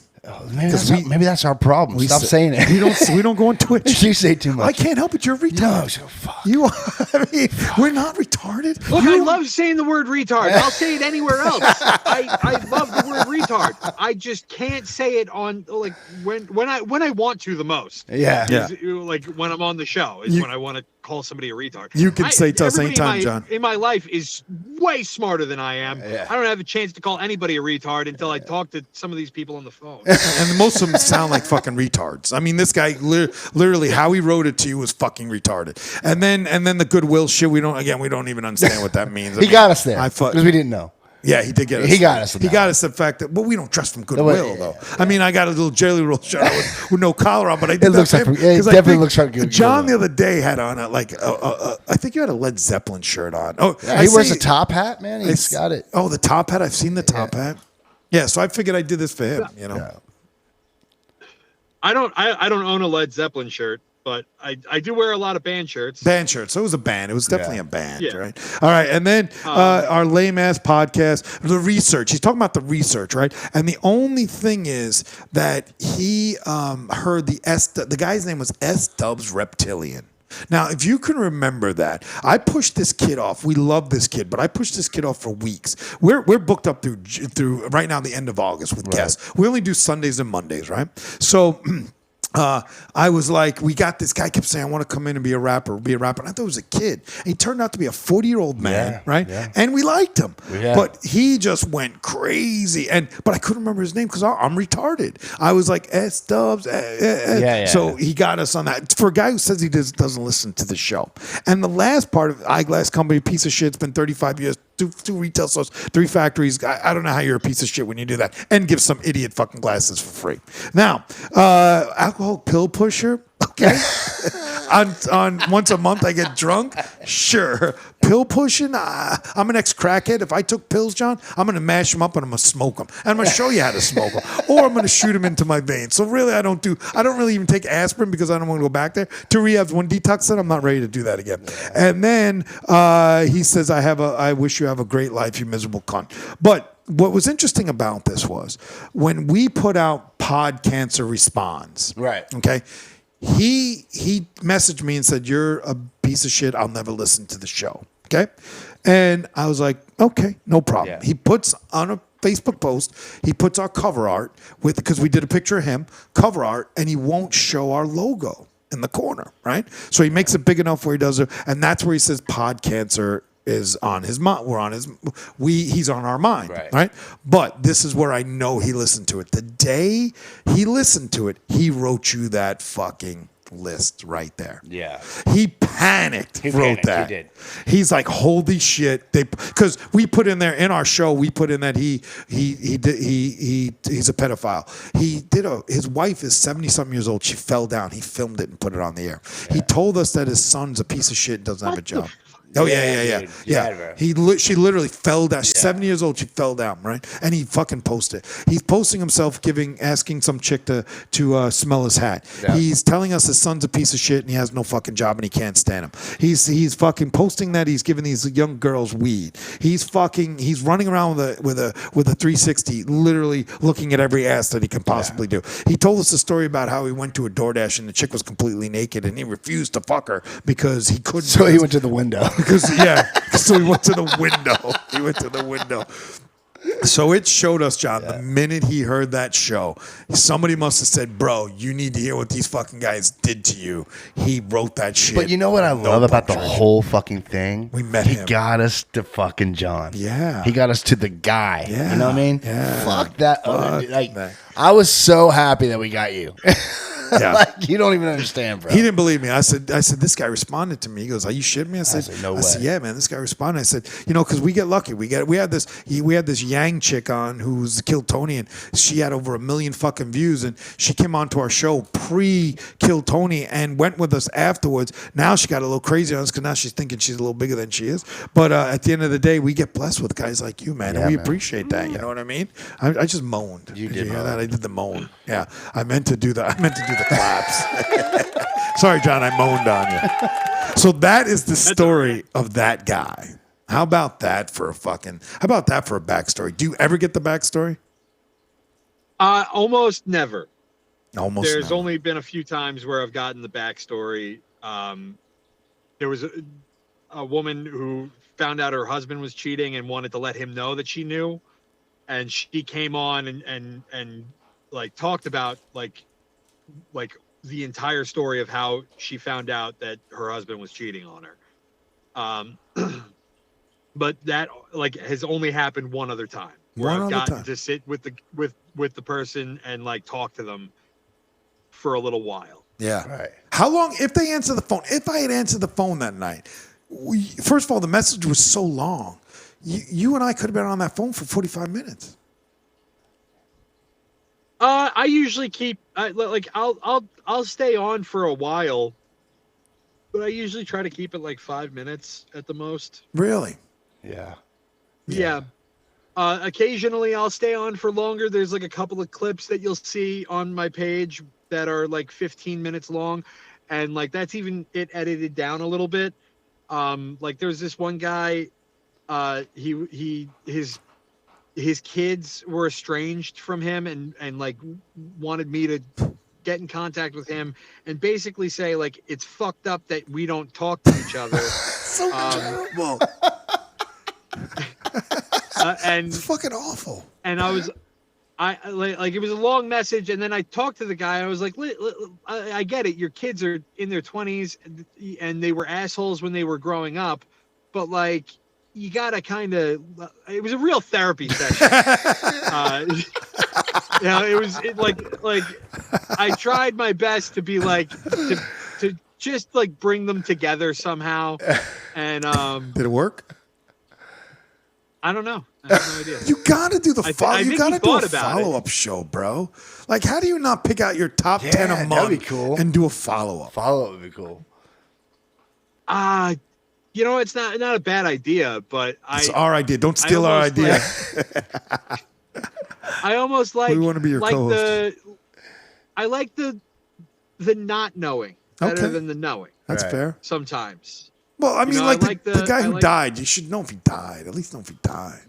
Maybe that's our problem. Stop saying it.
We don't go on Twitch.
You say too much.
I can't help it. You're a retard.
No, so fuck.
You are. I mean, we're not retarded.
Look,
You-
I love saying the word retard. I'll say it anywhere else. I love the word retard. I just can't say it on like when I want to the most.
Yeah.
Yeah.
Is, like when I'm on the show is
You-
when I want to call somebody a retard.
You can say to us
everybody
anytime,
in
John.
In my life is way smarter than I am.
Yeah.
I don't have a chance to call anybody a retard until I talk to some of these people on the phone.
And most of them sound like fucking retards. I mean, this guy literally how he wrote it to you was fucking retarded. And then the goodwill shit. We don't even understand what that means. I
He
mean,
got us there
I
because we didn't know.
Yeah, he did get us.
He got us
He
now.
got us the fact that, well, we don't dress from goodwill,
Yeah,
though. I mean, I got a little jelly roll shirt on with no collar on, but I did
It
that
looks
for
like
him,
from- yeah, it
'cause I
definitely
think
looks like good
John
goodwill.
the other day had on I think you had a Led Zeppelin shirt on. Oh,
Yeah, he wears a top hat, man. He's got it.
Oh, the top hat. I've seen the top hat. Yeah, so I figured I did this for him. You know.
Yeah.
I don't own a Led Zeppelin shirt, but I do wear a lot of band shirts.
Band shirts. So it was a band. It was definitely
Yeah.
a band,
Yeah.
right? All right, and then our lame ass podcast, the research. He's talking about the research, right? And the only thing is that he heard the guy's name was S. Dubs Reptilian. Now, if you can remember that, I pushed this kid off. We love this kid, but I pushed this kid off for weeks. We're booked up through right now the end of August with guests. We only do Sundays and Mondays, right? So I was like, we got this guy kept saying, I want to come in and be a rapper. And I thought it was a kid. And he turned out to be a 40-year-old man, right? Yeah. And we liked him. Yeah. But he just went crazy. But I couldn't remember his name because I'm retarded. I was like, S-Dubs. So he got us on that. For a guy who says he doesn't listen to the show. And the last part of Eyeglass Company, piece of shit, it's been 35 years. Two retail stores, 3 factories. I don't know how you're a piece of shit when you do that. And give some idiot fucking glasses for free. Now, alcoholic pill pusher. Okay. on once a month I get drunk. Sure. Pill pushing. I'm an ex-crackhead. If I took pills, John, I'm going to mash them up and I'm going to smoke them. And I'm going to show you how to smoke them. Or I'm going to shoot them into my veins. So really, I don't really even take aspirin because I don't want to go back there. 2 rehabs, 1 detox, then I'm not ready to do that again. And then he says, I wish you have a great life, you miserable cunt. But what was interesting about this was when we put out Pod Cancer Responds. Right. Okay. He messaged me and said, you're a piece of shit. I'll never listen to the show. Okay. And I was like, okay, no problem. Yeah. He puts on a Facebook post, he puts our cover art because we did a picture of him, cover art, and he won't show our logo in the corner. Right. So he makes it big enough where he does it. And that's where he says Pod Cancer is on his mind. He's on our mind, right? But this is where I know he listened to it. The day he listened to it, he wrote you that fucking list right there. Yeah. He panicked. Wrote that. He did. He's like, holy shit. Because we put in there in our show, we put in that he's a pedophile. His wife is 70-something years old. She fell down. He filmed it and put it on the air. Yeah. He told us that his son's a piece of shit, doesn't have a job. Oh, yeah. She literally fell down. She's 70 years old. She fell down, right? And he fucking posted. He's posting himself asking some chick to smell his hat. Yeah. He's telling us his son's a piece of shit and he has no fucking job and he can't stand him. He's fucking posting that he's giving these young girls weed. He's running around with a 360, literally looking at every ass that he can possibly do. He told us a story about how he went to a DoorDash and the chick was completely naked and he refused to fuck her because he couldn't.
So he went to the window.
So he went to the window. So it showed us, John, the minute he heard that show, somebody must have said, bro, you need to hear what these fucking guys did to you. He wrote that shit.
But you know what I love about the whole fucking thing?
We met him.
He got us to fucking John.
Yeah.
He got us to the guy. Yeah. You know what I mean?
Yeah.
Fuck that. I was so happy that we got you. Yeah. Like, you don't even understand, bro.
He didn't believe me. I said, this guy responded to me. He goes, are you shitting me? I said,
no way.
Yeah, man, this guy responded. I said, because we get lucky. We had this Yang chick on who's killed Tony, and she had over 1 million fucking views, and she came onto our show pre-Kill Tony and went with us afterwards. Now she got a little crazy on us because now she's thinking she's a little bigger than she is. But at the end of the day, we get blessed with guys like you, man, and we appreciate that. You know what I mean? I just moaned. Did you hear that? I did the moan. Yeah, I meant to do the claps. Sorry, John, I moaned on you. So that is the story of that guy. How about that for a backstory? Do you ever get the backstory?
Almost never.
There's
only been a few times where I've gotten the backstory. There was a woman who found out her husband was cheating and wanted to let him know that she knew, and she came on and like talked about like the entire story of how she found out that her husband was cheating on her. But that has only happened one other time where I've gotten to sit with the person and talk to them for a little while.
Yeah. Right. How long, if they answer the phone, if I had answered the phone that night, first of all, the message was so long. You and I could have been on that phone for 45 minutes.
I usually keep I'll stay on for a while, but I usually try to keep it 5 minutes at the most.
Really?
Yeah. Occasionally I'll stay on for longer. There's a couple of clips that you'll see on my page that are 15 minutes long, and that's even it edited down a little bit. There's this one guy, his kids were estranged from him and wanted me to get in contact with him and basically say like it's fucked up that we don't talk to each other.
So terrible.
And
It's fucking awful.
and I like it was a long message, and then I talked to the guy. And I was like, I get it. Your kids are in their 20s, and they were assholes when they were growing up, but like you gotta kind of. It was a real therapy session. It was like I tried my best to be like to just like bring them together somehow, and
Did it work?
I don't know. I have no idea.
You gotta do the follow.
I
You
think
gotta
he
do a
thought about it.
follow-up show, bro. Like, how do you not pick out your top 10 a
that'd
month
be cool.
and do a follow-up?
Follow would be cool.
It's not a bad idea, but
It's our idea. Don't steal our
almost
idea.
I almost like.
We wanna be your co-host.
I like the not knowing better
Okay.
than the knowing.
That's
Right.
fair.
Sometimes.
Well, I mean,
know,
like,
I like
the guy
I
who
like-
died, you should know if he died. At least know if he died.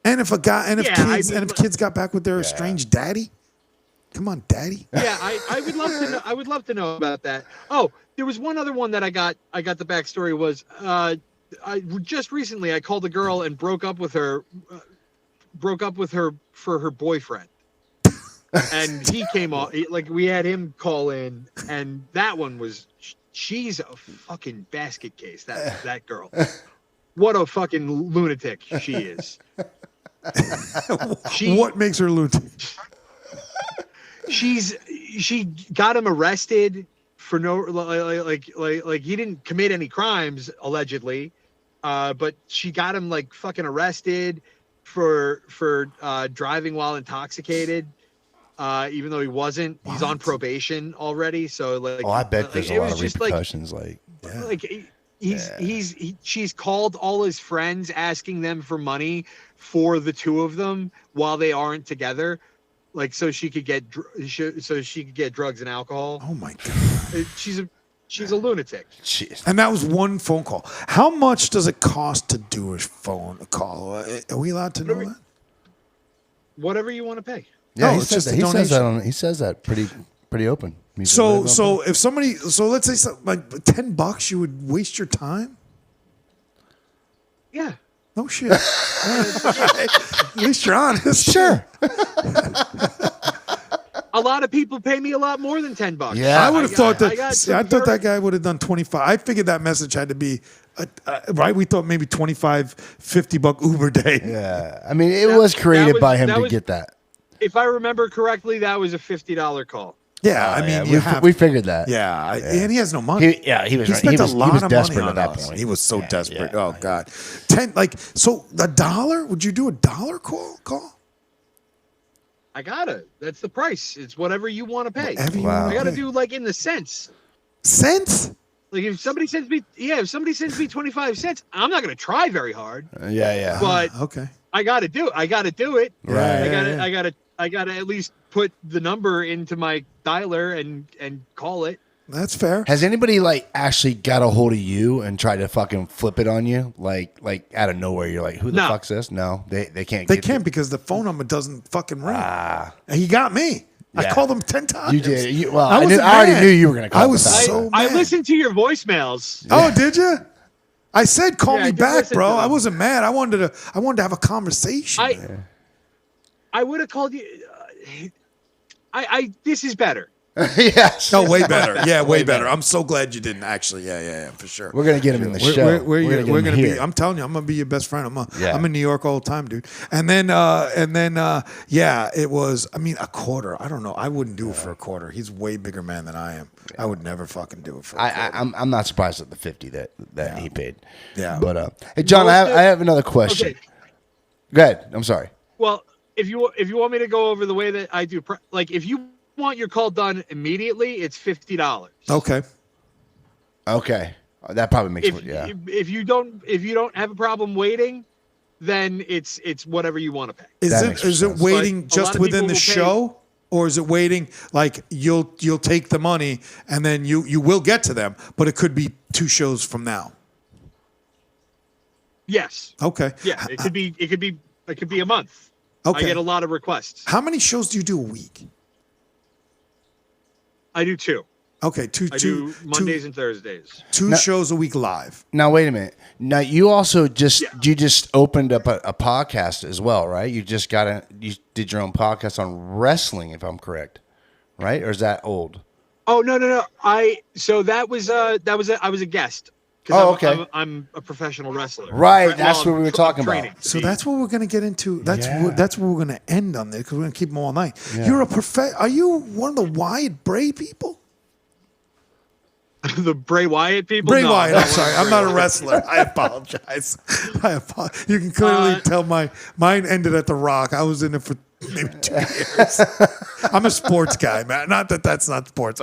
And if kids got back with their estranged daddy, come on, daddy.
Yeah, I would love to know. I would love to know about that. Oh, there was one other one that I got the backstory was just recently I called a girl and broke up with her for her boyfriend. And he came on, like we had him call in, and that one was, she's a fucking basket case, that girl. What a fucking lunatic she is.
What makes her lunatic?
She got him arrested for no like he didn't commit any crimes allegedly, but she got him like fucking arrested for driving while intoxicated, even though he wasn't. He's on probation already, so like.
Oh, I bet there's
it
a lot
was
of
just
repercussions.
she's called all his friends asking them for money for the two of them while they aren't together, like so she could get drugs and alcohol.
Oh my god.
She's a lunatic.
Jeez.
And that was one phone call. How much does it cost to do a phone call? Are we allowed to know that?
Whatever you want to pay.
Yeah,
No,
he
it's
says
just a
that.
donation.
He says that pretty open.
So if somebody, let's say something like $10, you would waste your time.
Yeah.
No shit. At least you're honest.
Sure.
A lot of people pay me a lot more than $10.
Yeah.
I would have thought that.
I
I thought that guy would have done 25. I figured that message had to be right. We thought maybe 25, $50 Uber day.
Yeah. I mean, it was created by him to get that.
If I remember correctly, that was a $50 call.
Yeah, I mean,
we figured that.
Yeah, and he has no money.
He was right.
spent
He was
a lot of
desperate
money
at that
on us.
point.
He was so desperate.
yeah.
Oh God, so $1? Would you do a $1 call?
I gotta. That's the price. It's whatever you want to pay.
Whatever you
Wow.
wanna
I gotta
pay.
do like in the cents.
Cents.
Like if somebody sends me 25 cents, I'm not gonna try very hard.
Yeah.
But
Okay.
I gotta do it.
Right.
I gotta at least put the number into my dialer and call it.
That's fair.
Has anybody actually got a hold of you and tried to fucking flip it on you? Like out of nowhere, you're like, who the
No.
fuck's this? No, they can't.
They
get
can't
it.
because the phone number doesn't fucking ring. He got me. I
Yeah.
called him 10 times.
You did. Well,
I
I
wasn't
already
mad.
knew you were gonna call.
I was
with that.
so
I
mad.
listened to your voicemails.
Oh, did you? I said, call
Yeah, I
me
did
back,
listen
bro.
to
I
them.
wasn't mad. I wanted to have a conversation.
I would have called you. This is better.
Yes.
No, way better. Yeah, way better. I'm so glad you didn't actually. Yeah, for sure.
We're gonna get him in the show.
We're
get
gonna
him
be.
here.
I'm telling you, I'm gonna be your best friend.
Yeah.
I'm in New York all the time, dude. And then, yeah, it was. I mean, a quarter. I don't know. I wouldn't do it for a quarter. He's a way bigger man than I am. I would never fucking do it for. A quarter.
I'm not surprised at the 50 that he paid.
Yeah.
But hey, John, I have another question.
Okay.
Go ahead. I'm sorry.
Well, if you want me to go over the way that I do, like if you want your call done immediately, it's $50.
Okay.
Okay. That probably makes it. Yeah.
If you don't have a problem waiting, then it's whatever you want to pay.
Is
makes
it
sense.
waiting
But a lot
just
of
within
people
the
will pay-
show, or is it waiting like you'll take the money and then you will get to them, but it could be 2 shows from now?
Yes.
Okay.
Yeah. It could be a month.
Okay.
I get a lot of requests.
How many shows do you do a week?
I do two.
Okay,
I do Mondays and Thursdays.
two shows a week live.
Now wait a minute. Now you also you just opened up a podcast as well, right? You just you did your own podcast on wrestling, if I'm correct, right? Or is that old?
Oh no. I was a guest.
Oh, okay.
I'm a professional wrestler.
Right, that's what we were talking about.
So that's what we're going to get into. That's what we're going to end on there because we're going to keep them all night. Yeah. You're Are you one of the Wyatt Bray people?
The Bray Wyatt people?
Bray Wyatt. I'm sorry. I'm not a wrestler. I apologize. You can clearly tell mine ended at The Rock. I was in it for maybe 2 years. I'm a sports guy, man. Not that that's not sports.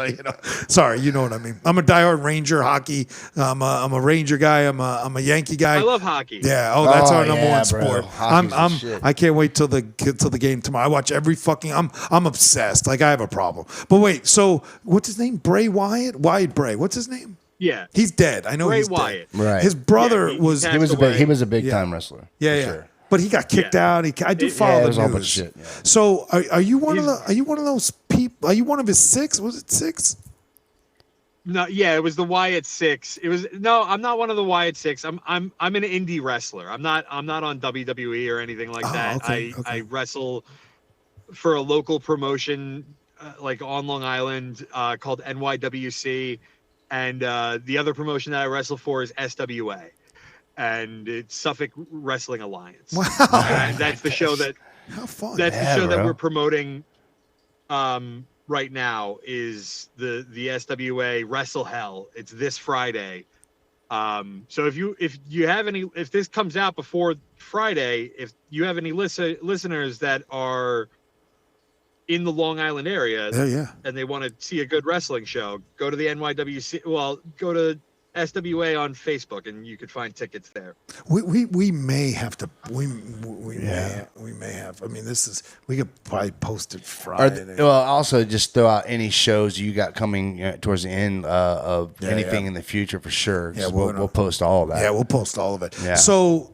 Sorry, you know what I mean. I'm a diehard Ranger hockey. I'm a Ranger guy. I'm a Yankee guy.
I love hockey.
Yeah. Oh, that's our number one sport.
Hockey's
I can't wait till the game tomorrow. I watch every fucking. I'm obsessed. Like I have a problem. But wait. So what's his name? Bray Wyatt. Wyatt Bray. What's his name?
Yeah.
He's dead. I know
Bray
he's
Wyatt.
dead.
Right.
His brother
he
was.
He was a big time wrestler.
Yeah.
Sure.
But he got kicked out. I do follow the news.
Shit, yeah.
So are you one of those people? Are you one of his 6? Was it 6?
No, yeah, it was the Wyatt 6. I'm not one of the Wyatt 6. I'm an indie wrestler. I'm not on WWE or anything like that.
Okay.
I wrestle for a local promotion like on Long Island called NYWC, and the other promotion that I wrestle for is SWA. And it's Suffolk Wrestling Alliance.
Wow.
And that's the show that
How fun.
that's the show that we're promoting right now is the SWA Wrestle Hell. It's this Friday. So if this comes out before Friday, if you have any listeners that are in the Long Island area and they want to see a good wrestling show, go to the NYWC. Well, go to SWA on Facebook, and you could find tickets there.
We may have to. We may have. I mean, we could probably post it Friday.
Also just throw out any shows you got coming towards the end of anything in the future for sure. Yeah, we'll post all of that.
Yeah, we'll post all of it.
Yeah.
So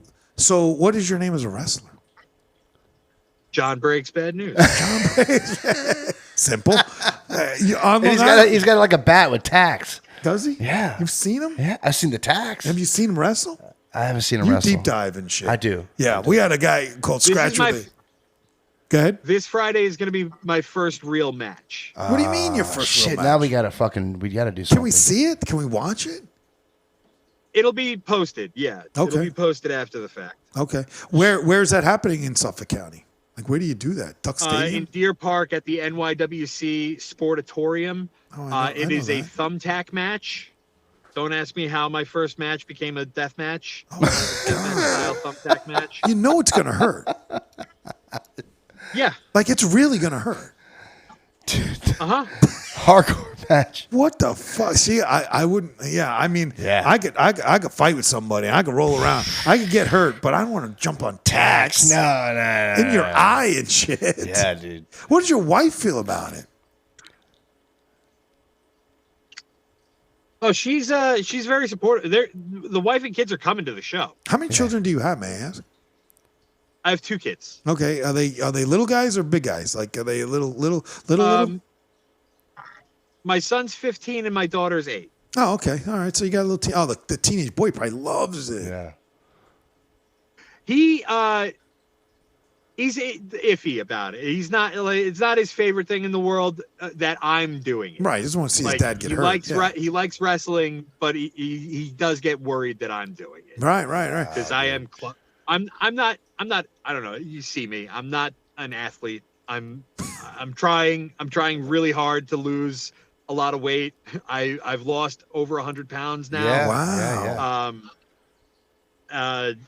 what is your name as a wrestler?
John Breaks Bad News.
John Breaks. Simple.
He's got like a bat with tacks.
Does he?
Yeah.
You've seen him?
Yeah, I've seen the tacks.
Have you seen him wrestle?
I haven't seen him wrestle.
You deep dive and shit.
I do.
Yeah, we had a guy called Scratch with Go ahead.
This Friday is going to be my first real match.
What do you mean your first real match?
Now we got to do something.
Can we see it? Can we watch it?
It'll be posted, yeah.
Okay.
It'll be posted after the fact.
Okay. Where's that happening in Suffolk County? Like, where do you do that? Duck Stadium?
In Deer Park at the NYWC Sportatorium. It is a thumbtack match. Don't ask me how my first match became a death match.
Oh, my
style thumbtack match.
You know it's going to hurt.
Yeah.
Like, it's really going to hurt.
Uh-huh.
Hardcore match.
What the fuck? See, I wouldn't. Yeah, I mean, I could fight with somebody. I could roll around. I could get hurt, but I don't want to jump on tacks.
No.
In your eye and shit.
Yeah, dude.
What does your wife feel about it?
Oh, she's very supportive. The wife and kids are coming to the show.
How many children do you have, may I ask?
I have 2 kids.
Okay, are they little guys or big guys? Like, are they little?
My son's 15 and my daughter's 8.
Oh, okay, all right. So you got a little. The teenage boy probably loves it.
Yeah.
He's iffy about it. He's not. It's not his favorite thing in the world that I'm doing it.
Right. He doesn't want to see his dad get hurt.
He likes wrestling, but he does get worried that I'm doing it.
Right.
Because I am. I'm not. I don't know. You see me. I'm not an athlete. I'm trying really hard to lose a lot of weight. I've lost over 100 pounds now.
Yeah.
Wow.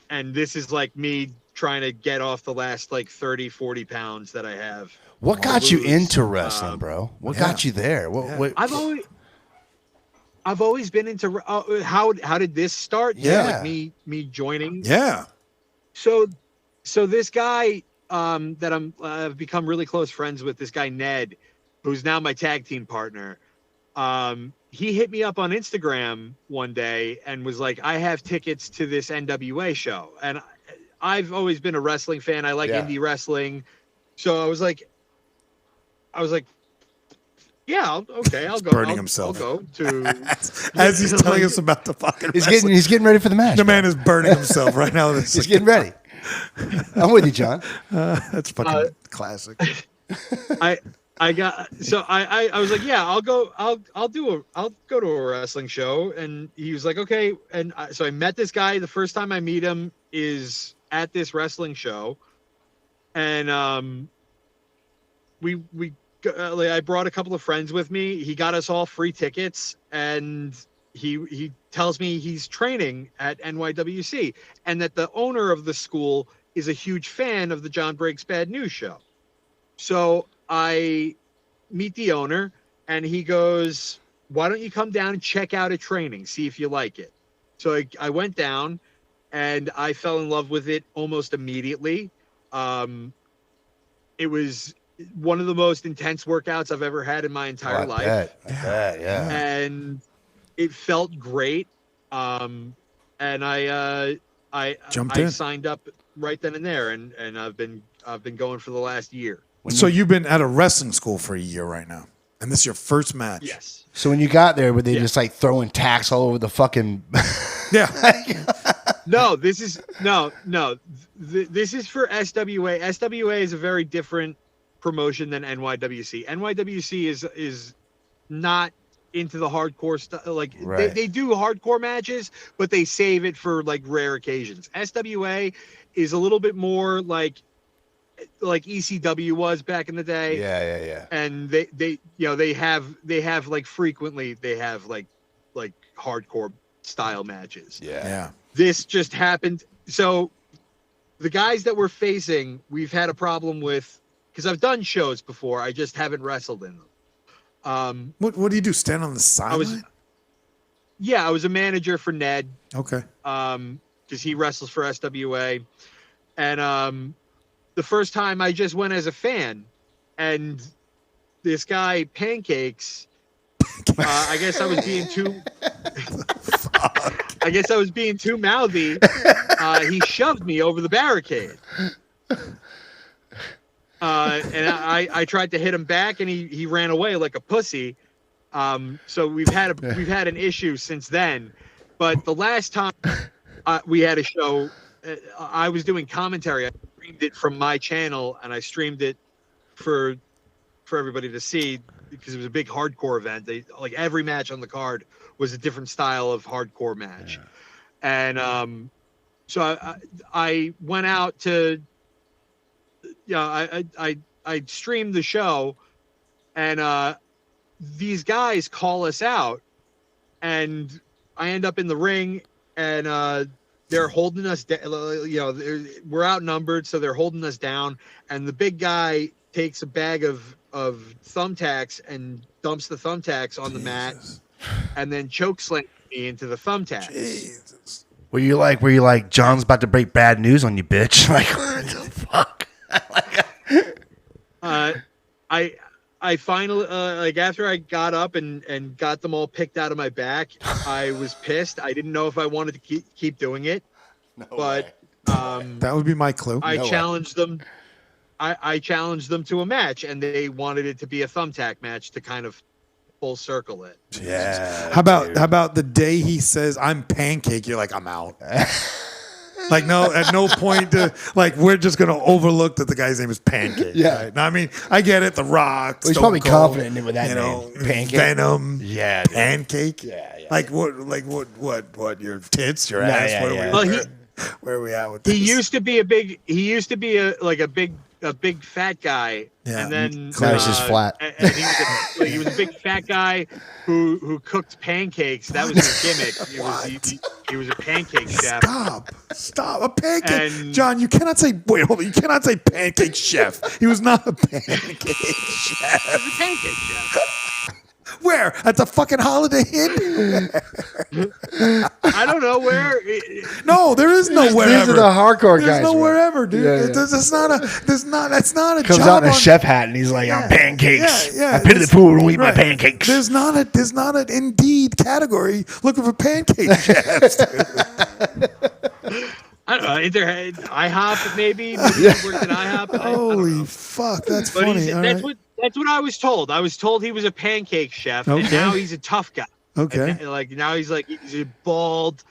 And this is like me trying to get off the last like 30, 40 pounds that I have.
What got you into wrestling, bro? What got you there? What?
I've always been into. How did this start?
Yeah.
Like me joining.
Yeah.
So this guy that I've become really close friends with, this guy Ned, who's now my tag team partner. He hit me up on Instagram one day and was like, I have tickets to this NWA show. And I've always been a wrestling fan. I like indie wrestling. So I was like, Yeah, I'll go.
burning
I'll
himself.
go to.
As he's telling us about the fucking wrestling.
He's getting ready for the match.
The man is burning himself right now.
He's getting ready. I'm with you, John.
That's fucking classic.
I was like, yeah, I'll go to a wrestling show. And he was like, okay. And so I met this guy. The first time I meet him is at this wrestling show. And I brought a couple of friends with me. He got us all free tickets, and he tells me he's training at NYWC and that the owner of the school is a huge fan of the John Breaks Bad News show. So I meet the owner, and he goes, why don't you come down and check out a training, see if you like it? So I went down, and I fell in love with it almost immediately. It was one of the most intense workouts I've ever had in my entire life.
I bet, yeah.
And it felt great. And I signed up right then and there, and I've been going for the last year.
So you've been at a wrestling school for a year right now, and this is your first match.
Yes.
So when you got there, were they just like throwing tacks all over the fucking?
Yeah.
No, this is This is for SWA. SWA is a very different promotion than NYWC. NYWC is not into the hardcore stuff. Like
Right.
they do hardcore matches, but they save it for like rare occasions. SWA is a little bit more like ECW was back in the day.
Yeah.
And they have like frequently they have like hardcore style matches.
Yeah.
This just happened. So the guys that we're facing, we've had a problem with, because I've done shows before. I just haven't wrestled in them.
What do you do? Stand on the sideline?
I was a manager for Ned.
Okay.
Because he wrestles for SWA. And the first time I just went as a fan, and this guy Pancakes, I guess I was being too mouthy. He shoved me over the barricade. And I tried to hit him back, and he ran away like a pussy. So we've had an issue since then. But the last time we had a show, I was doing commentary. I streamed it from my channel, and I streamed it for everybody to see because it was a big hardcore event. Like every match on the card was a different style of hardcore match. Yeah. And so I went out to, I streamed the show, and these guys call us out, and I end up in the ring, and they're holding us down. We're outnumbered, so they're holding us down, and the big guy takes a bag of thumbtacks and dumps the thumbtacks on the mat, and then chokeslams me into the thumbtacks.
Jesus.
Were you like, John's about to break bad news on you, bitch? Like, what the fuck?
I finally, after I got up and got them all picked out of my back, I was pissed. I didn't know if I wanted to keep doing it, but
that would be my clue.
I challenged them. I challenged them to a match, and they wanted it to be a thumbtack match to kind of full circle it.
Yeah.
How about the day he says I'm Pancake? You're like, I'm out. Like, no, at no point we're just gonna overlook that the guy's name is Pancake.
Yeah.
Right? Now, I mean, I get it. The Rock.
Well, he's
Stone
probably
Cold,
confident in it with that name. Pancake.
Venom.
Yeah. Dude.
Pancake.
Yeah.
Like what? Your tits? Your ass?
Yeah,
what
yeah.
Are we,
Well,
where are we at with this?
He used to be a big fat guy,
Yeah.
and then
Now he's just flat.
And he was a big fat guy who cooked pancakes. That was his gimmick. He was a pancake chef.
Stop. A pancake.
And-
John, you cannot say, wait, hold on. You cannot say pancake chef. He was not a pancake chef.
He was a pancake chef.
Where? At the fucking Holiday Inn?
I don't know where.
No, there is no
These
wherever.
are the hardcore
There's
guys.
no
bro.
wherever, dude.
Yeah, yeah.
That's not a
Comes
job
out in a
on-
chef hat and he's like, I'm pancakes.
Yeah,
I pity the poor and eat my
right.
pancakes.
There's not an Indeed category looking for pancake chefs. Dude.
I don't know. Either IHOP maybe. He worked at IHOP.
Holy fuck, that's
But
funny. All right.
That's what I was told. I was told he was a pancake chef, and
Okay.
now he's a tough guy.
Okay.
And, like now he's a bald,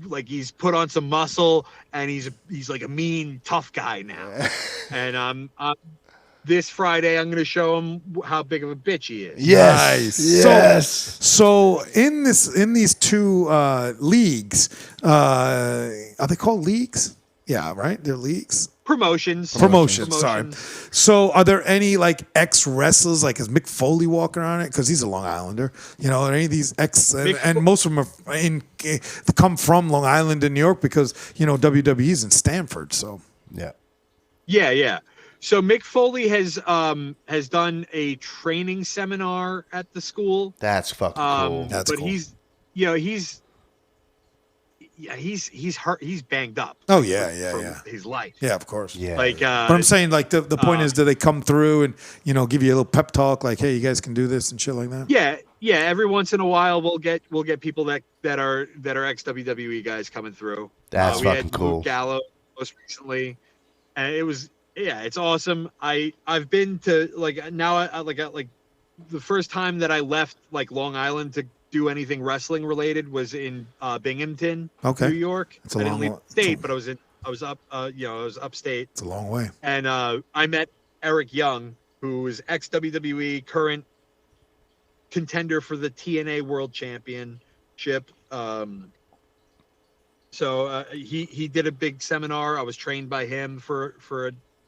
like he's put on some muscle, and he's like a mean tough guy now. And this Friday I'm going to show him how big of a bitch he is.
Yes.
Nice.
Yes.
So in these two leagues, are they called leagues? Yeah, right. They're leagues.
Promotions.
Sorry. So are there any like ex wrestlers? Like is Mick Foley walking around it? Because he's a Long Islander. You know, are any of these ex and most of them are come from Long Island in New York because you know WWE's in Stamford. So
Yeah. So Mick Foley has done a training seminar at the school.
That's fucking cool.
That's
but
cool.
he's hurt. He's banged up.
Oh
from
yeah.
his life.
Yeah, of course.
Yeah.
Like,
But I'm saying, like, the point is, do they come through and, you know, give you a little pep talk, like, hey, you guys can do this and shit like that?
yeah. Every once in a while, we'll get people that are ex WWE guys coming through.
That's
we
fucking
had
cool.
Luke Gallo most recently, and it was it's awesome. I've been to like now I like the first time that I left like Long Island to do anything wrestling related was in Binghamton,
Okay.
New York.
It's a
I didn't
long
leave
wa-
state, but I was upstate.
It's a long way.
And I met Eric Young, who is ex WWE, current contender for the TNA World Championship. So he did a big seminar. I was trained by him for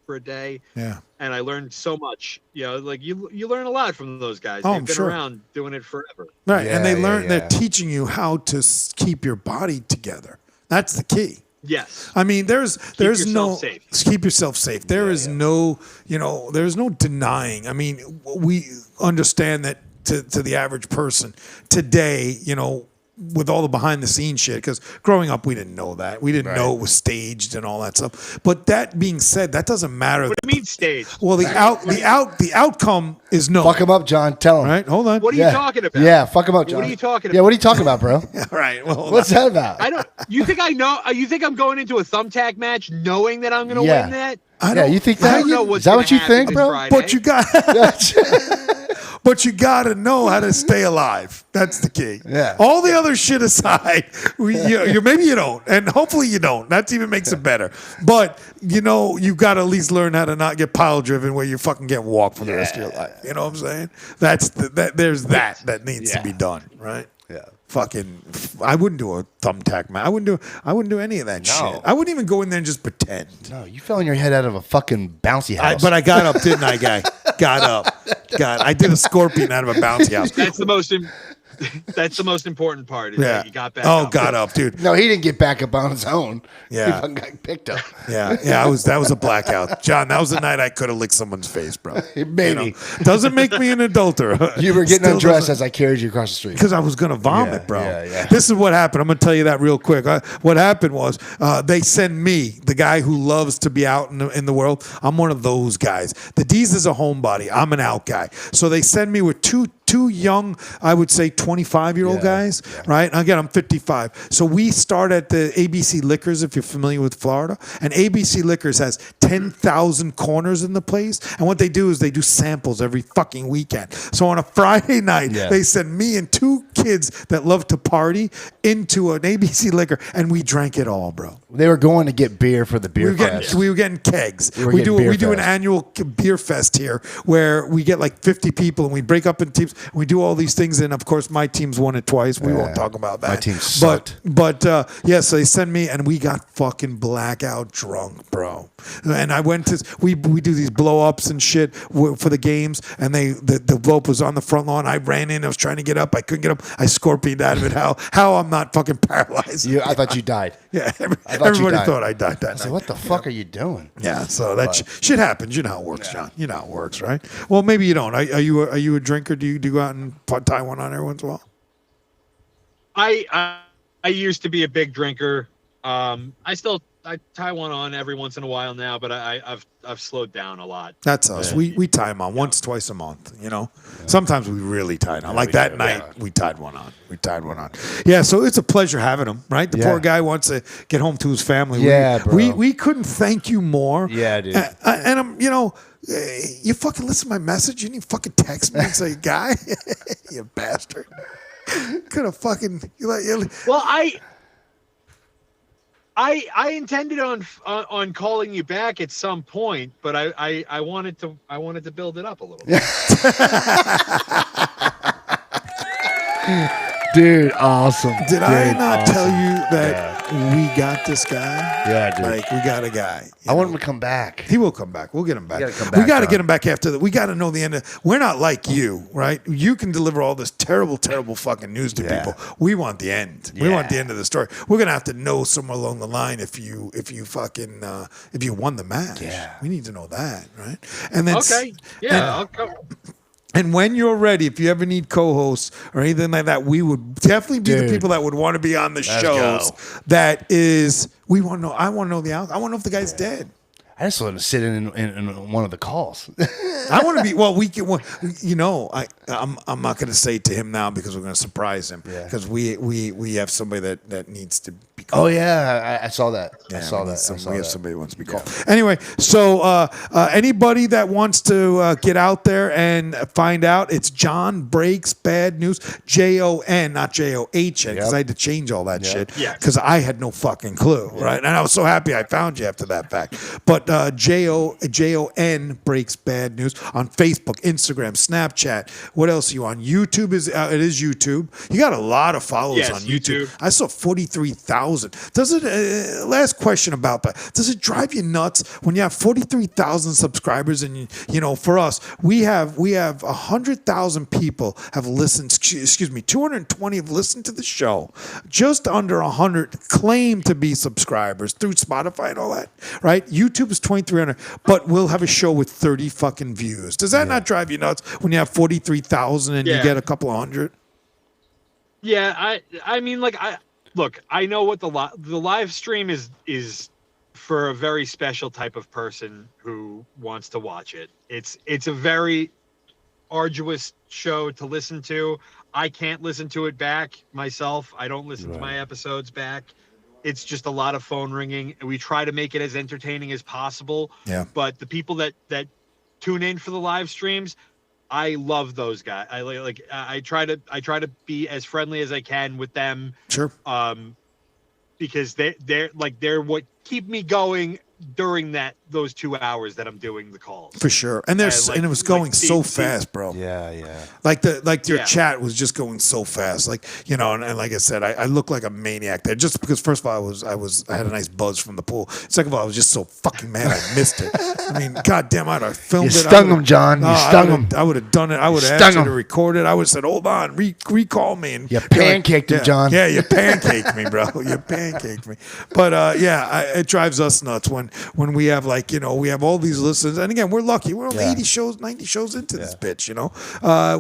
a day,
Yeah.
and I learned so much. You know, like you learn a lot from those guys.
Oh,
They've
I'm
been
sure.
around doing it forever.
Right. And they
Yeah,
learn,
yeah.
they're teaching you how to keep your body together. That's the key.
Yes.
I mean, there's no
yourself safe.
keep yourself safe. There is no, you know, there's no denying. I mean, we understand that to the average person today, you know, with all the behind the scenes shit, because growing up we didn't know that. We didn't know it was staged and all that stuff. But that being said, that doesn't matter.
What do you mean stage?
Well, the outcome is no.
Fuck him up, John. Tell him.
All right, hold on.
What are you talking about?
Yeah, fuck him up, John.
What are you talking
Yeah,
about?
what are you talking about, bro?
All right. Well, hold
What's
on.
that about?
I don't. You think I know? You think I'm going into a thumbtack match knowing that I'm going to
Yeah.
win that?
Yeah, you think
I
that?
don't know
Is
what's
that
gonna
what you
happen
think,
this
bro?
Friday.
But you got, but you got to know how to stay alive. That's the key.
Yeah.
All the other shit aside, you maybe you don't, and hopefully you don't. That even makes it better. But you know, you got to at least learn how to not get pile driven where you fucking get walked for the rest of your life. You know what I'm saying? There's that needs to be done, right?
Yeah.
Fucking, I wouldn't do a thumbtack match. I wouldn't do any of that shit. I wouldn't even go in there and just pretend.
No, you fell on your head out of a fucking bouncy house.
But I got up, didn't I, guy? Got up. I did a scorpion out of a bouncy house.
That's the most. That's the most important part. Is
Yeah.
that you got back.
Oh,
up.
got up, dude.
No, he didn't get back up on his own.
Yeah.
He fucking got picked up.
Yeah. That was a blackout, John. That was the night I could have licked someone's face, bro.
Maybe.
Doesn't make me an adulterer.
You were getting undressed as I carried you across the street.
Because I was gonna vomit,
Yeah,
bro.
yeah.
This is what happened. I'm gonna tell you that real quick. What happened was they send me, the guy who loves to be out in the world. I'm one of those guys. The Dees is a homebody. I'm an out guy. So they send me with two young, I would say 25-year-old guys, right? And again, I'm 55. So we start at the ABC Liquors, if you're familiar with Florida. And ABC Liquors has 10,000 corners in the place. And what they do is they do samples every fucking weekend. So on a Friday night, they send me and two kids that love to party into an ABC Liquor, and we drank it all, bro.
They were going to get beer for the beer fest.
We were getting kegs.
We were
We
getting
do
beer
we do an
fest.
annual beer fest here where we get like 50 people and we break up in teams. We do all these things, and of course my team's won it twice. We won't talk about that.
My team sucked.
But yeah, so they send me and we got fucking blackout drunk, bro. And I went to we do these blow ups and shit for the games, and the blow up was on the front lawn. I ran in. I was trying to get up. I couldn't get up. I scorpioned out of it. How I'm not fucking paralyzed.
I thought you died.
Yeah,
thought you
everybody
died.
thought I died that
I said,
night.
what the fuck are you doing?
Yeah, so that shit happens. You know how it works, John. You know how it works, right? Well, maybe you don't. Are you a drinker? Do you go out and tie one on every once in a while?
I used to be a big drinker. I still tie one on every once in a while now, but I've slowed down a lot.
That's us. We tie them on once, twice a month. Sometimes we really tie on. Like that night, we tied one on. Yeah, so it's a pleasure having him. Right, the poor guy wants to get home to his family.
Yeah, bro.
We couldn't thank you more.
Yeah, dude.
And I'm, you fucking listen to my message. You didn't fucking text me and say, "Guy, you bastard." Could have fucking.
Well, I intended on calling you back at some point, but I wanted to build it up a little bit.
Dude, awesome.
Did I not tell you that we got this guy?
Yeah, dude.
Like, we got a guy.
I want him to come back.
He will come back. We'll get him back.
gotta come back,
We got to
John.
get him back after that. We got to know the end of. We're not like you, right? You can deliver all this terrible, terrible fucking news to people. We want the end. We want the end of the story. We're gonna have to know somewhere along the line if you fucking if you won the match.
Yeah.
We need to know that, right? And then
Okay. Yeah, I'll come.
And when you're ready, if you ever need co-hosts or anything like that, we would definitely be the
Dude.
people that would want to be on the shows.
go.
That is, we want to know. I want to know the outcome. I want to know if the guy's dead.
I just want to sit in one of the calls.
I want to be. Well, we can. Well, I'm not going to say to him now because we're going to surprise him.
Yeah.
Because we have somebody that needs to be.
Oh yeah, I saw that. I saw
we
that.
need
I saw
we have
that.
somebody who wants to be called. Anyway, so anybody that wants to get out there and find out, it's John Breaks Bad News. JON, not JOHN, because
Yep.
I had to change all that shit.
Yes.
Because I had no fucking clue, right? And I was so happy I found you after that fact. But JON Breaks Bad News on Facebook, Instagram, Snapchat. What else are you on? YouTube is it is YouTube. You got a lot of followers
Yes,
on YouTube.
YouTube.
I saw 43,000. Does it? Last question about that. Does it drive you nuts when you have 43,000 subscribers and for us we have 100,000 people have listened. Excuse me, 220 have listened to the show. Just under 100 claim to be subscribers through Spotify and all that. Right? YouTube is 2,300, but we'll have a show with 30 fucking views. Does that not drive you nuts when you have 43,000 and you
Yeah.
get a couple of hundred?
Yeah, I mean, like, I know what the live stream is for a very special type of person who wants to watch it. It's a very arduous show to listen to. I can't listen to it back myself. I don't listen to my episodes back. It's just a lot of phone ringing, and we try to make it as entertaining as possible.
Yeah.
But the people that tune in for the live streams, I love those guys. I try to be as friendly as I can with them.
Sure.
Because they're what keep me going during those 2 hours that I'm doing the calls.
For sure. And and it was going so fast, bro.
Yeah.
Like your
Yeah.
chat was just going so fast. Like, and like I said, I look like a maniac there just because first of all I had a nice buzz from the pool. Second of all, I was just so fucking mad I missed it. I mean, goddamn, I'd have filmed
You
it.
stung him, John. You stung him.
I would have done it. I would have
Stung
asked you
him.
to record it. I would have said, hold on, recall me. And
You
you're like,
pancaked him,
yeah,
John.
Yeah, you pancaked me, bro. You pancaked me. But it drives us nuts when we have we have all these listens. And again, we're lucky. We're only 80 shows, 90 shows into this bitch,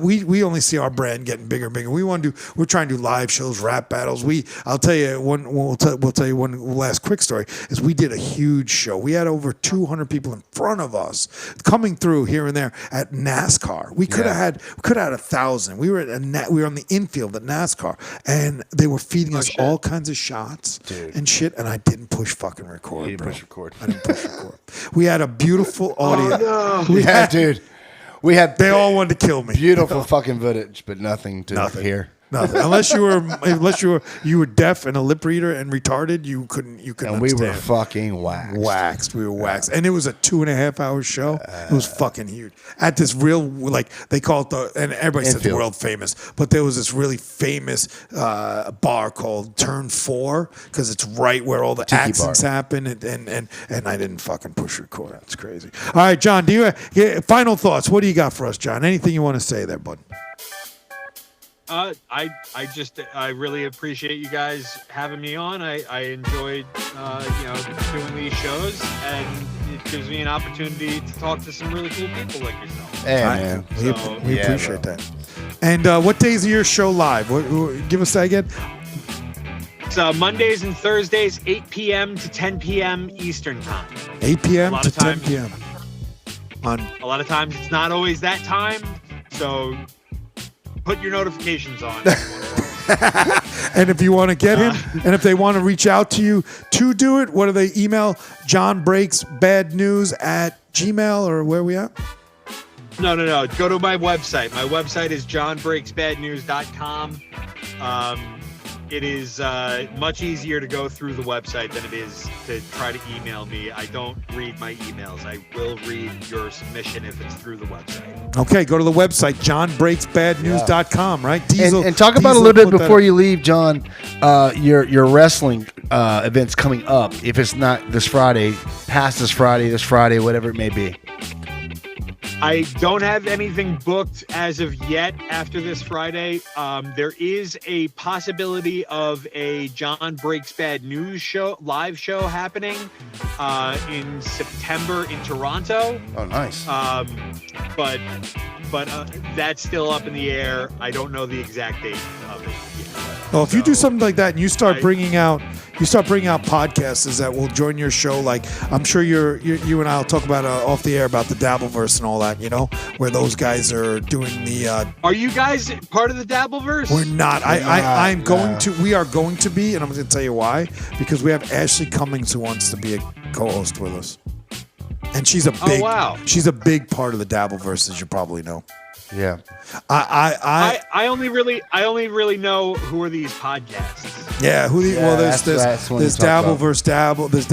We only see our brand getting bigger and bigger. We're trying to do live shows, rap battles. I'll tell you we'll tell you one last quick story is we did a huge show. We had over 200 people in front of us coming through here and there at NASCAR. We could have had 1,000. We were we were on the infield at NASCAR and they were feeding us
shit.
all kinds of shots and shit, and I didn't push fucking record.
You didn't
bro.
push record.
I didn't push record. We had a beautiful audio.
Yeah, dude. We had
They all wanted to kill me.
beautiful fucking footage, but nothing to
Nothing.
hear.
Nothing. Unless you were deaf and a lip reader and retarded, you couldn't
And we were
understand.
fucking waxed.
We were waxed, and it was a 2.5 hour show. It was fucking huge at this real they call it and everybody says
Infield.
world famous, but there was this really famous bar called Turn 4 because it's right where all the
Tiki
accidents
bar.
happen, and I didn't fucking push record. That's crazy. All right, John, do you final thoughts? What do you got for us, John? Anything you want to say there, bud?
I really appreciate you guys having me on. I enjoyed doing these shows, and it gives me an opportunity to talk to some really cool people like yourself.
Hey,
All right.
man.
We
Yeah,
appreciate
bro.
that. And what days are your show live? Give us that again.
It's Mondays and Thursdays, 8 p.m. to 10 p.m. Eastern time.
8 p.m.
A lot
to
of
10
times-
p.m. on.
A lot of times it's not always that time, so put your notifications on.
And if you want to get him, and if they want to reach out to you to do it, what do they email? johnbreaksbadnews@gmail, or where we at?
No. Go to my website. My website is johnbreaksbadnews.com. It is much easier to go through the website than it is to try to email me. I don't read my emails. I will read your submission if it's through the website.
Okay, go to the website, johnbreaksbadnews.com, right? Diesel,
And talk about a
Diesel
little bit
put that
before
up.
you leave, John. Your wrestling events coming up. If it's not this Friday, past this Friday, whatever it may be.
I don't have anything booked as of yet after this Friday. There is a possibility of a John Breaks Bad News live show happening in September in Toronto.
Oh, nice.
But that's still up in the air. I don't know the exact date of it yet.
Well, if you do something like that and you start bringing out podcasters that will join your show, like I'm sure you and I will talk about off the air about the Dabbleverse and all that, you know, where those guys are doing the.
Are you guys part of the Dabbleverse?
We're not. I'm going to. We are going to be, and I'm going to tell you why. Because we have Ashley Cummings who wants to be a co-host with us, and she's a big.
Oh, wow.
She's a big part of the Dabbleverse, as you probably know.
Yeah.
I only really know who are these podcasts.
Yeah, there's
that's one
there's
you talk
Dabbleverse, there's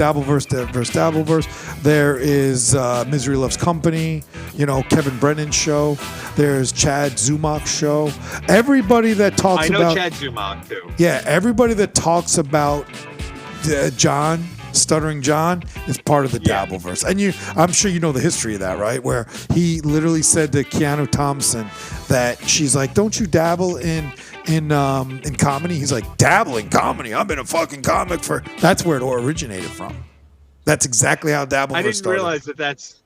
Dabbleverse. There is Misery Loves Company, you know, Kevin Brennan's show. There's Chad Zumach's show. Everybody that talks
I know
about
Chad Zumach too.
Yeah, everybody that talks about John, Stuttering John, is part of the Dabbleverse. And I'm sure you know the history of that, right? Where he literally said to Keanu Thompson that she's like, "Don't you dabble in comedy?" He's like, "Dabble in comedy? I've been a fucking comic for." That's where it all originated from. That's exactly how Dabbleverse
I didn't
started.
realize that that's.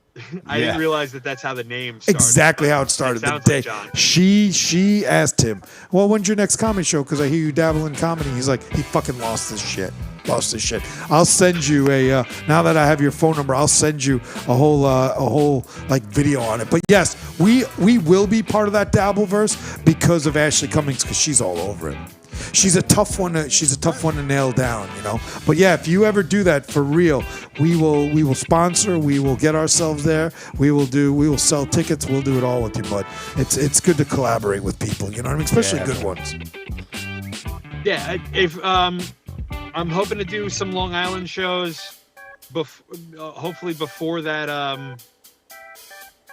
I didn't realize that that's how the name started.
Exactly how it started.
It
The
sounds
day
like John.
she asked him, "Well, when's your next comedy show? Because I hear you dabble in comedy." He's like, he fucking lost his shit. I'll send you now that I have your phone number, I'll send you a whole like video on it. But yes, we will be part of that Dabbleverse because of Ashley Cummings, because she's all over it. She's a tough one to nail down, you know. But yeah, if you ever do that for real, we will sponsor, we will get ourselves there, we will sell tickets, we'll do it all with you, bud. It's good to collaborate with people, you know what I mean? Especially good ones.
Yeah, if I'm hoping to do some Long Island shows, hopefully before that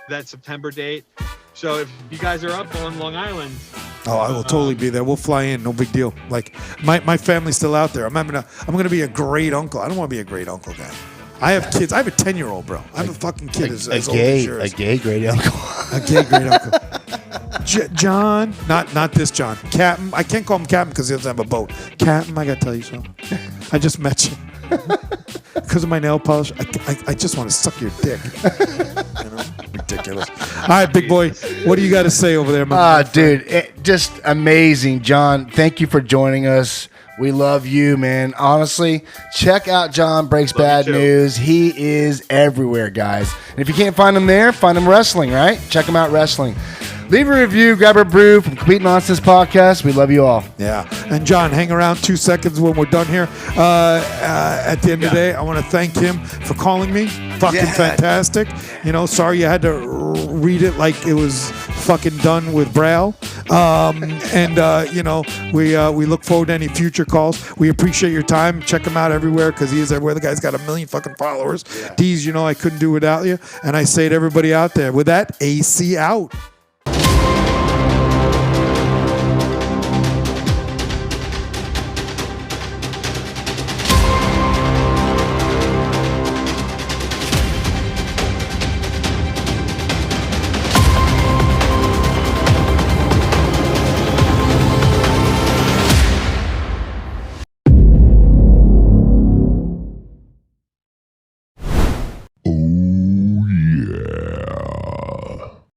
that September date. So if you guys are up on Long Island,
I will totally be there. We'll fly in, no big deal. Like my family's still out there. I'm gonna be a great uncle. I don't want to be a great uncle guy. I have kids. I have a 10-year-old, bro. I have a fucking kid as old as yours.
A gay great uncle.
A gay great uncle. John, not this John. Captain. I can't call him Captain because he doesn't have a boat. Captain, I gotta tell you something. I just met you. Because of my nail polish, I just want to suck your dick. You know? Ridiculous. All right, big boy. What do you got to say over there, my
dude, just amazing, John. Thank you for joining us. We love you, man. Honestly, check out John Breaks Bad News. He is everywhere, guys. And if you can't find him there, find him wrestling, right? Check him out wrestling. Leave a review, grab a brew from Complete Nonsense Podcast. We love you all.
Yeah. And John, hang around 2 seconds when we're done here. At the end of the day, I want to thank him for calling me. Fucking fantastic. You know, sorry you had to read it like it was fucking done with Braille. You know, we look forward to any future calls. We appreciate your time. Check him out everywhere because he is everywhere. The guy's got 1 million fucking followers. Dees, you know I couldn't do without you. And I say to everybody out there, with that, AC out.